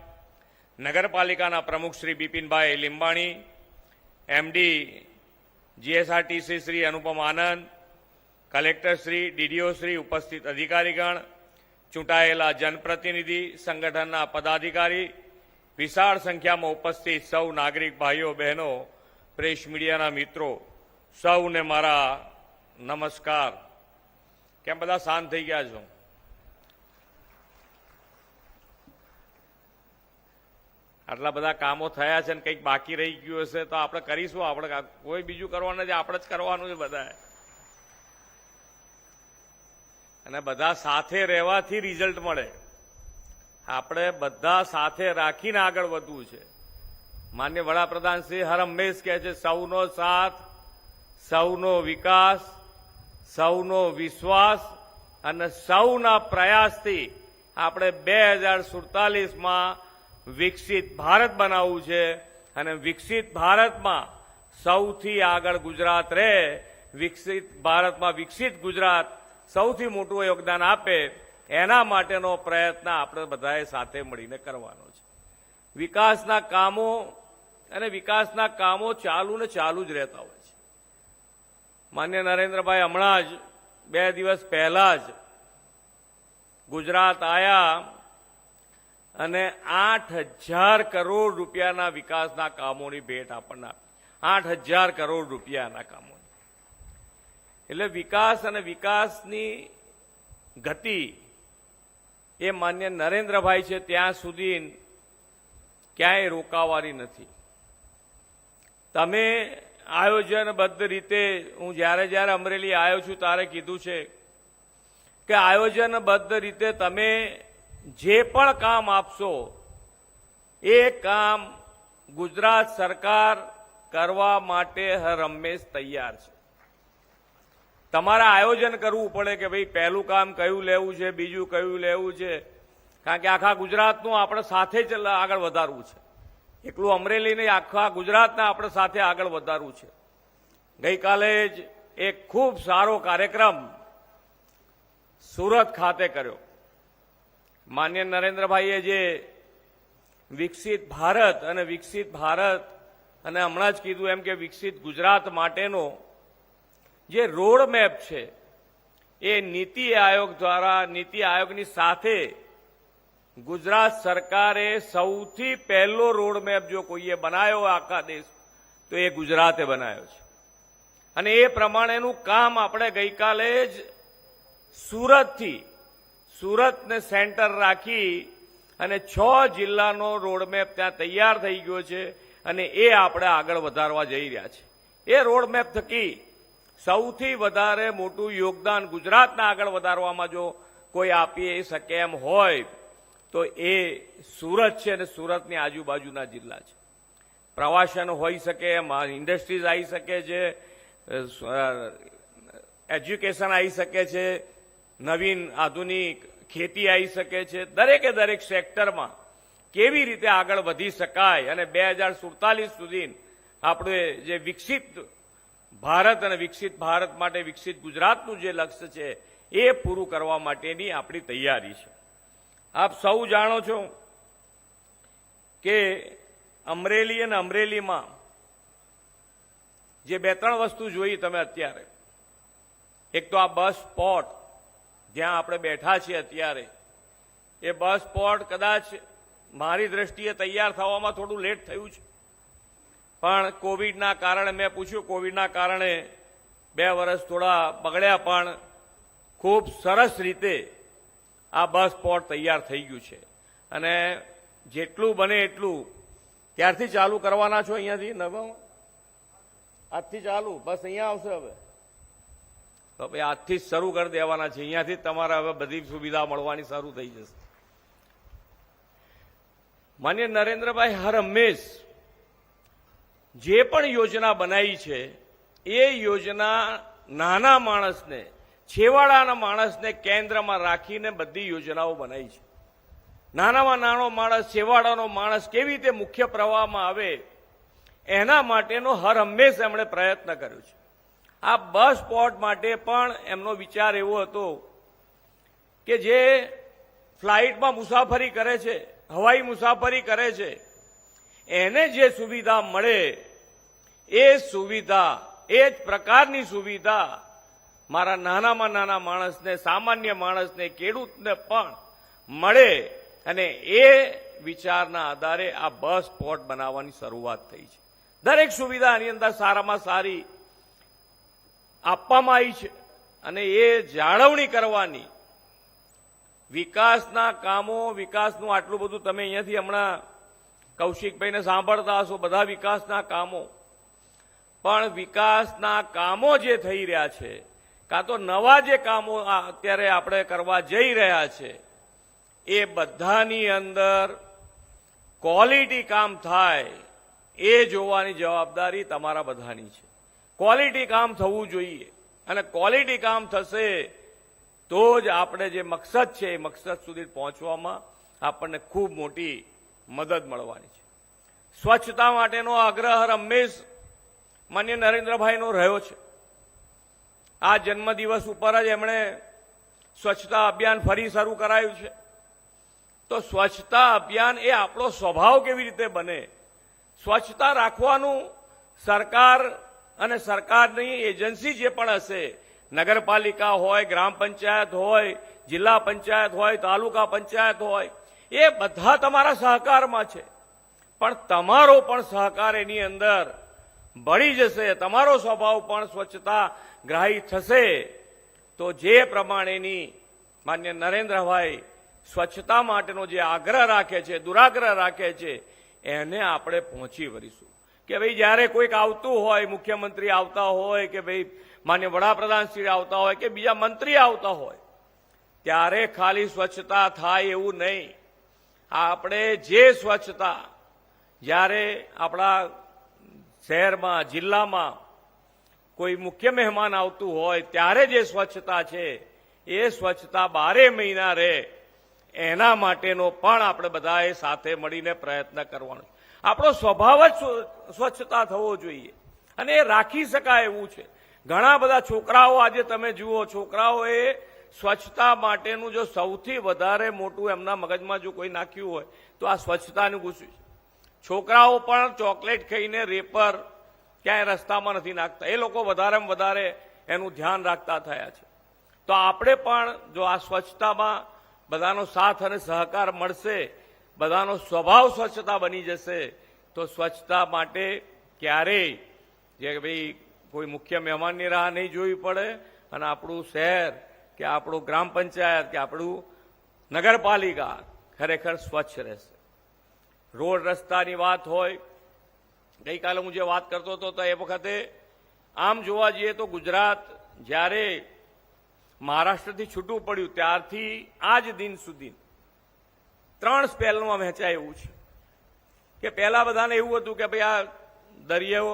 નગરપાલિકાના પ્રમુખ શ્રી બિપિનભાઈ લીંબાણી, એમડી જીએસઆરટીસી શ્રી અનુપમ આનંદ, કલેક્ટર શ્રી, ડીડીઓ શ્રી, ઉપસ્થિત અધિકારીગણ, ચૂંટાયેલા જનપ્રતિનિધિ, સંગઠનના પદાધિકારી, વિશાળ સંખ્યામાં ઉપસ્થિત સૌ નાગરિક ભાઈઓ બહેનો, પ્રેસ મીડિયાના મિત્રો, સૌને મારા નમસ્કાર. કેમ બધા શાંત થઈ ગયા છો? આટલા બધા કામો થયા છે ને કંઈક બાકી રહી ગયું હશે તો આપણે કરીશું. આપણે કોઈ બીજું કરવાનું નથી, આપણે જ કરવાનું છે બધા. અને બધા સાથે રહેવાથી રિઝલ્ટ મળે. આપણે બધા સાથે રાખીને આગળ વધવું છે. માન્ય વડાપ્રધાન શ્રી હર હંમેશ કહે છે, સૌનો સાથ, સૌનો વિકાસ, સૌનો વિશ્વાસ અને સૌના પ્રયાસથી આપણે 2047માં વિકસિત ભારત બનાવવું છે. અને વિકસિત ભારતમાં સૌથી આગળ ગુજરાત રહે, વિકસિત ભારતમાં વિકસિત ગુજરાત સૌથી મોટું યોગદાન આપે, એના માટેનો પ્રયત્ન આપણે બધાએ સાથે મળીને કરવાનો છે. વિકાસના કામો અને વિકાસના કામો ચાલુ ને ચાલુ જ રહેતા હોય છે. માન્ય નરેન્દ્રભાઈ હમણાં જ 2 દિવસ પહેલા જ ગુજરાત આયા અને 8,000 કરોડ રૂપિયાના વિકાસના કામોની ભેટ આપણને 8,000 કરોડ રૂપિયાના કામો. એટલે વિકાસ અને વિકાસની ગતિ એ માન્ય નરેન્દ્રભાઈ છે ત્યાં સુધી ક્યાંય રોકાવાની નથી. તમે આયોજનબદ્ધ રીતે, હું જ્યારે અમરેલી આવ્યો છું ત્યારે કીધું છે કે આયોજનબદ્ધ રીતે તમે જે પણ કામ આપશો એ કામ ગુજરાત સરકાર કરવા માટે હર હંમેશ તૈયાર છે. તમારે આયોજન કરવું પડે કે ભાઈ પહેલું કામ કયું લેવું છે, બીજું કયું લેવું છે, કારણ કે આખા ગુજરાતનું આપણે સાથે જ આગળ વધારવું છે. એકલું અમરેલી નહીં, આખા ગુજરાતને આપણે સાથે આગળ વધારવું છે. ગઈકાલે જ એક ખૂબ સારો કાર્યક્રમ સુરત ખાતે કર્યો. માન્ય નરેન્દ્રભાઈએ જે વિકસિત ભારત અને હમણાં જ કીધું એમ કે વિકસિત ગુજરાત માટેનો જે રોડ મેપ છે એ નીતિ આયોગ દ્વારા, નીતિ આયોગની સાથે ગુજરાત સરકારે સૌથી પહેલો રોડ મેપ જો કોઈએ બનાવ્યો આખા દેશ તો એ ગુજરાતે બનાવ્યો છે. અને એ પ્રમાણેનું કામ આપણે ગઈકાલે જ સુરતને સેન્ટર રાખી અને 6 જિલ્લાનો રોડમેપ ત્યાં તૈયાર થઈ ગયો છે અને એ આપણે આગળ વધારવા જઈ રહ્યા છે. એ રોડમેપ થકી સૌથી વધારે મોટું યોગદાન ગુજરાતને આગળ વધારવામાં જો કોઈ આપી શકે એમ હોય તો એ સુરત છે અને સુરતની આજુબાજુના જિલ્લા છે. પ્રવાસન હોઈ શકે, એમાં ઇન્ડસ્ટ્રીઝ આવી શકે છે, એજ્યુકેશન આવી શકે છે, નવીન આધુનિક ખેતી આવી શકે છે. દરેકે દરેક સેક્ટરમાં કેવી રીતે આગળ વધી શકાય અને 2047 સુધી આપણે જે વિકસિત ભારત અને વિકસિત ભારત માટે વિકસિત ગુજરાતનું જે લક્ષ્ય છે એ પૂરું કરવા માટેની આપણી તૈયારી છે. આપ સૌ જાણો છો કે અમરેલી અને અમરેલીમાં જે 2-3 વસ્તુ જોઈ તમે અત્યારે. એક તો આ બસ સ્પોટ જ્યાં આપણે બેઠા છીએ અત્યારે, એ બસ સ્પોટ કદાચ મારી દ્રષ્ટિએ તૈયાર થવામાં થોડું લેટ થયું છે, પણ કોવિડના કારણે મેં પૂછ્યું, કોવિડના કારણે 2 વર્ષ થોડા બગડ્યા, પણ ખૂબ સરસ રીતે આ બસ પોર્ટ તૈયાર થઈ ગયું છે. અને જેટલું બને એટલું ક્યારથી ચાલુ કરવાના છો? અહીંયાથી નવા આજથી ચાલુ, બસ અહીંયા આવશે હવે તો ભાઈ આજથી જ શરૂ કરી દેવાના છે. અહીંયાથી જ તમારે હવે બધી સુવિધા મળવાની શરૂ થઈ જશે. માન્ય નરેન્દ્રભાઈ હર હંમેશ જે પણ યોજના બનાવી છે એ યોજના નાના માણસને, છેવાડાના માણસને કેન્દ્રમાં રાખીને બધી યોજનાઓ બનાવી છે. નાનામાં નાનો માણસ, છેવાડાનો માણસ કેવી રીતે મુખ્ય પ્રવાહમાં આવે એના માટેનો હર હંમેશ એમણે પ્રયત્ન કર્યો છે. આ બસ પોર્ટ માટે પણ એમનો વિચાર એવો હતો કે જે ફ્લાઇટમાં મુસાફરી કરે છે, હવાઈ મુસાફરી કરે છે, એને જે સુવિધા મળે એ સુવિધા, એ જ પ્રકારની સુવિધા મારા નાનામાં નાના માણસને, સામાન્ય માણસને, ખેડૂતને પણ મળે. અને એ વિચારના આધારે આ બસ પોર્ટ બનાવવાની શરૂઆત થઈ છે. દરેક સુવિધા આની અંદર સારામાં સારી આપવામાં આવી છે અને એ જાળવણી કરવાની. વિકાસના કામો, વિકાસનું આટલું બધું તમે અહીંયાથી હમણાં કૌશિકભાઈને સાંભળતા હશો, બધા વિકાસના કામો, પણ વિકાસના કામો જે થઈ રહ્યા છે, કાં તો નવા જે કામો અત્યારે આપણે કરવા જઈ રહ્યા છે, એ બધાની અંદર ક્વોલિટી કામ થાય એ જોવાની જવાબદારી તમારા બધાની છે. ક્વોલિટી કામ થવું જોઈએ અને ક્વોલિટી કામ થશે તો જ આપણે જે મકસદ છે એ મકસદ સુધી પહોંચવામાં આપણને ખૂબ મોટી મદદ મળવાની છે. સ્વચ્છતા માટેનો આગ્રહ હંમેશ માન્ય નરેન્દ્રભાઈનો રહ્યો છે. આ જન્મદિવસ ઉપર જ એમણે સ્વચ્છતા અભિયાન ફરી શરૂ કરાયું છે. તો સ્વચ્છતા અભિયાન એ આપણો સ્વભાવ કેવી રીતે બને, સ્વચ્છતા રાખવાનું સરકાર અને સરકારની એજન્સી જે પણ હશે, નગરપાલિકા હોય, ગ્રામ પંચાયત હોય, જિલ્લા પંચાયત હોય, તાલુકા પંચાયત હોય, એ બધા તમારા સહકારમાં છે. પણ તમારો પણ સહકાર એની અંદર ભળી જશે, તમારો સ્વભાવ પણ સ્વચ્છતા ગ્રાહી થશે તો જે પ્રમાણેની માન્ય નરેન્દ્રભાઈ સ્વચ્છતા માટેનો જે આગ્રહ રાખે છે, દુરાગ્રહ રાખે છે, એને આપણે પહોંચી વળીશું. કે ભાઈ જ્યારે કોઈક આવતું હોય, મુખ્યમંત્રી આવતા હોય કે ભાઈ માન્ય વડાપ્રધાન શ્રી આવતા હોય કે બીજા મંત્રી આવતા હોય, ત્યારે ખાલી સ્વચ્છતા થાય એવું નહીં. આપણે જે સ્વચ્છતા જ્યારે આપણા શહેરમાં, જિલ્લામાં કોઈ મુખ્ય મહેમાન આવતું હોય ત્યારે જે સ્વચ્છતા છે એ સ્વચ્છતા 12 મહિના રહે, એના માટેનો પણ આપણે બધાએ સાથે મળીને પ્રયત્ન કરવાનો. આપણો સ્વભાવ જ સ્વચ્છતા થવો જોઈએ અને એ રાખી શકાય એવું છે. ઘણા બધા છોકરાઓ આજે તમે જુઓ, છોકરાઓએ સ્વચ્છતા માટેનું જો સૌથી વધારે મોટું એમના મગજમાં જો કોઈ નાખ્યું હોય તો આ સ્વચ્છતાનું ઘૂસ્યું છે. છોકરાઓ પણ ચોકલેટ ખાઈને રેપર ક્યાંય રસ્તામાં નથી નાખતા. એ લોકો વધારેમાં વધારે એનું ધ્યાન રાખતા થયા છે. તો આપણે પણ જો આ સ્વચ્છતામાં બધાનો સાથ અને સહકાર મળશે, બધાનો સ્વભાવ સ્વચ્છતા બની જશે તો સ્વચ્છતા માટે ક્યારેય જે ભાઈ કોઈ મુખ્ય મહેમાનની રાહ નહીં જોવી પડે અને આપણું શહેર કે આપણું ગ્રામ પંચાયત કે આપણું નગરપાલિકા ખરેખર સ્વચ્છ રહેશે. રોડ રસ્તાની વાત હોય, ગઈકાલે હું જે વાત કરતો હતો તો એ વખતે આમ જોવા જઈએ તો ગુજરાત જ્યારે મહારાષ્ટ્રથી છૂટું પડ્યું ત્યારથી આજ દિન સુધી 3 સ્પેલમાં વહેંચાય એવું છે કે પહેલા બધાને એવું હતું કે ભાઈ આ દરિયો,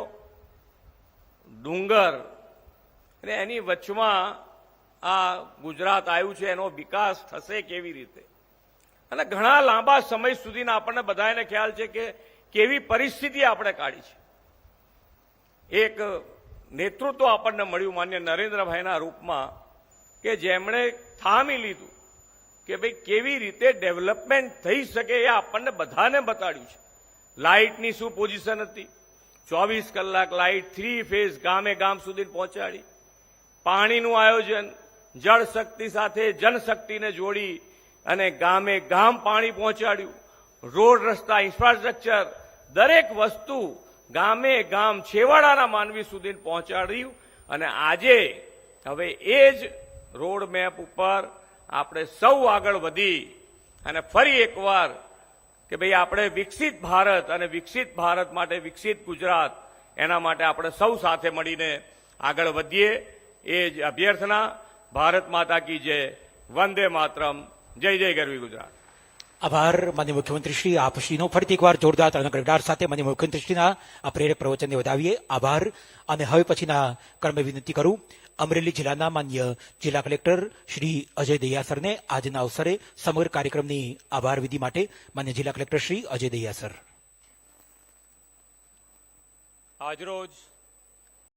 ડુંગર અને એની વચમાં આ ગુજરાત આવ્યું છે, એનો વિકાસ થશે કેવી રીતે. અને ઘણા લાંબા સમય સુધીના આપણને બધાને ખ્યાલ છે કે કેવી પરિસ્થિતિ આપણે કાઢી છે. એક નેતૃત્વ આપણને મળ્યું માન્ય નરેન્દ્રભાઈના રૂપમાં કે જેમણે થામી લીધું કે ભાઈ કેવી રીતે ડેવલપમેન્ટ થઈ શકે એ આપણને બધાને બતાડ્યું છે. લાઇટની શું પોઝિશન હતી, 24 કલાક લાઇટ 3 ફેઝ ગામે ગામ સુધી પહોંચાડી. પાણીનું આયોજન, જળ શક્તિ સાથે જનશક્તિને જોડી અને ગામે ગામ પાણી પહોંચાડ્યું. રોડ રસ્તા, ઇન્ફ્રાસ્ટ્રક્ચર, દરેક વસ્તુ ગામે ગામ છેવાડાના માનવી સુધી પહોંચાડ્યું અને આજે હવે એ જ રોડ મેપ ઉપર આપણે સૌ આગળ વધી અને ફરી એકવાર કે ભાઈ આપણે વિકસિત ભારત અને વિકસિત ભારત માટે વિકસિત ગુજરાત એના માટે આપણે સૌ સાથે મળીને આગળ વધીએ એ જ અભ્યર્થના. ભારત માતા કી જય, વંદે માતરમ, જય જય ગરવી ગુજરાત. આભાર માન્ય મુખ્યમંત્રી શ્રી. આપશ્રીનો ફરીથી એકવાર જોરદાર તરણગઢાર સાથે માન્ય મુખ્યમંત્રી શ્રીના આ પ્રેરક પ્રવચનને વધાવીએ. આભાર. અને હવે પછીના ક્રમે વિનંતી કરું અમરેલી જિલ્લાના માન્ય જિલ્લા કલેક્ટર શ્રી અજય દહિયાસરને આજના અવસરે સમગ્ર કાર્યક્રમની આભાર વિધિ માટે. માન્ય જિલ્લા કલેક્ટર શ્રી અજય દહિયાસર. આજરોજ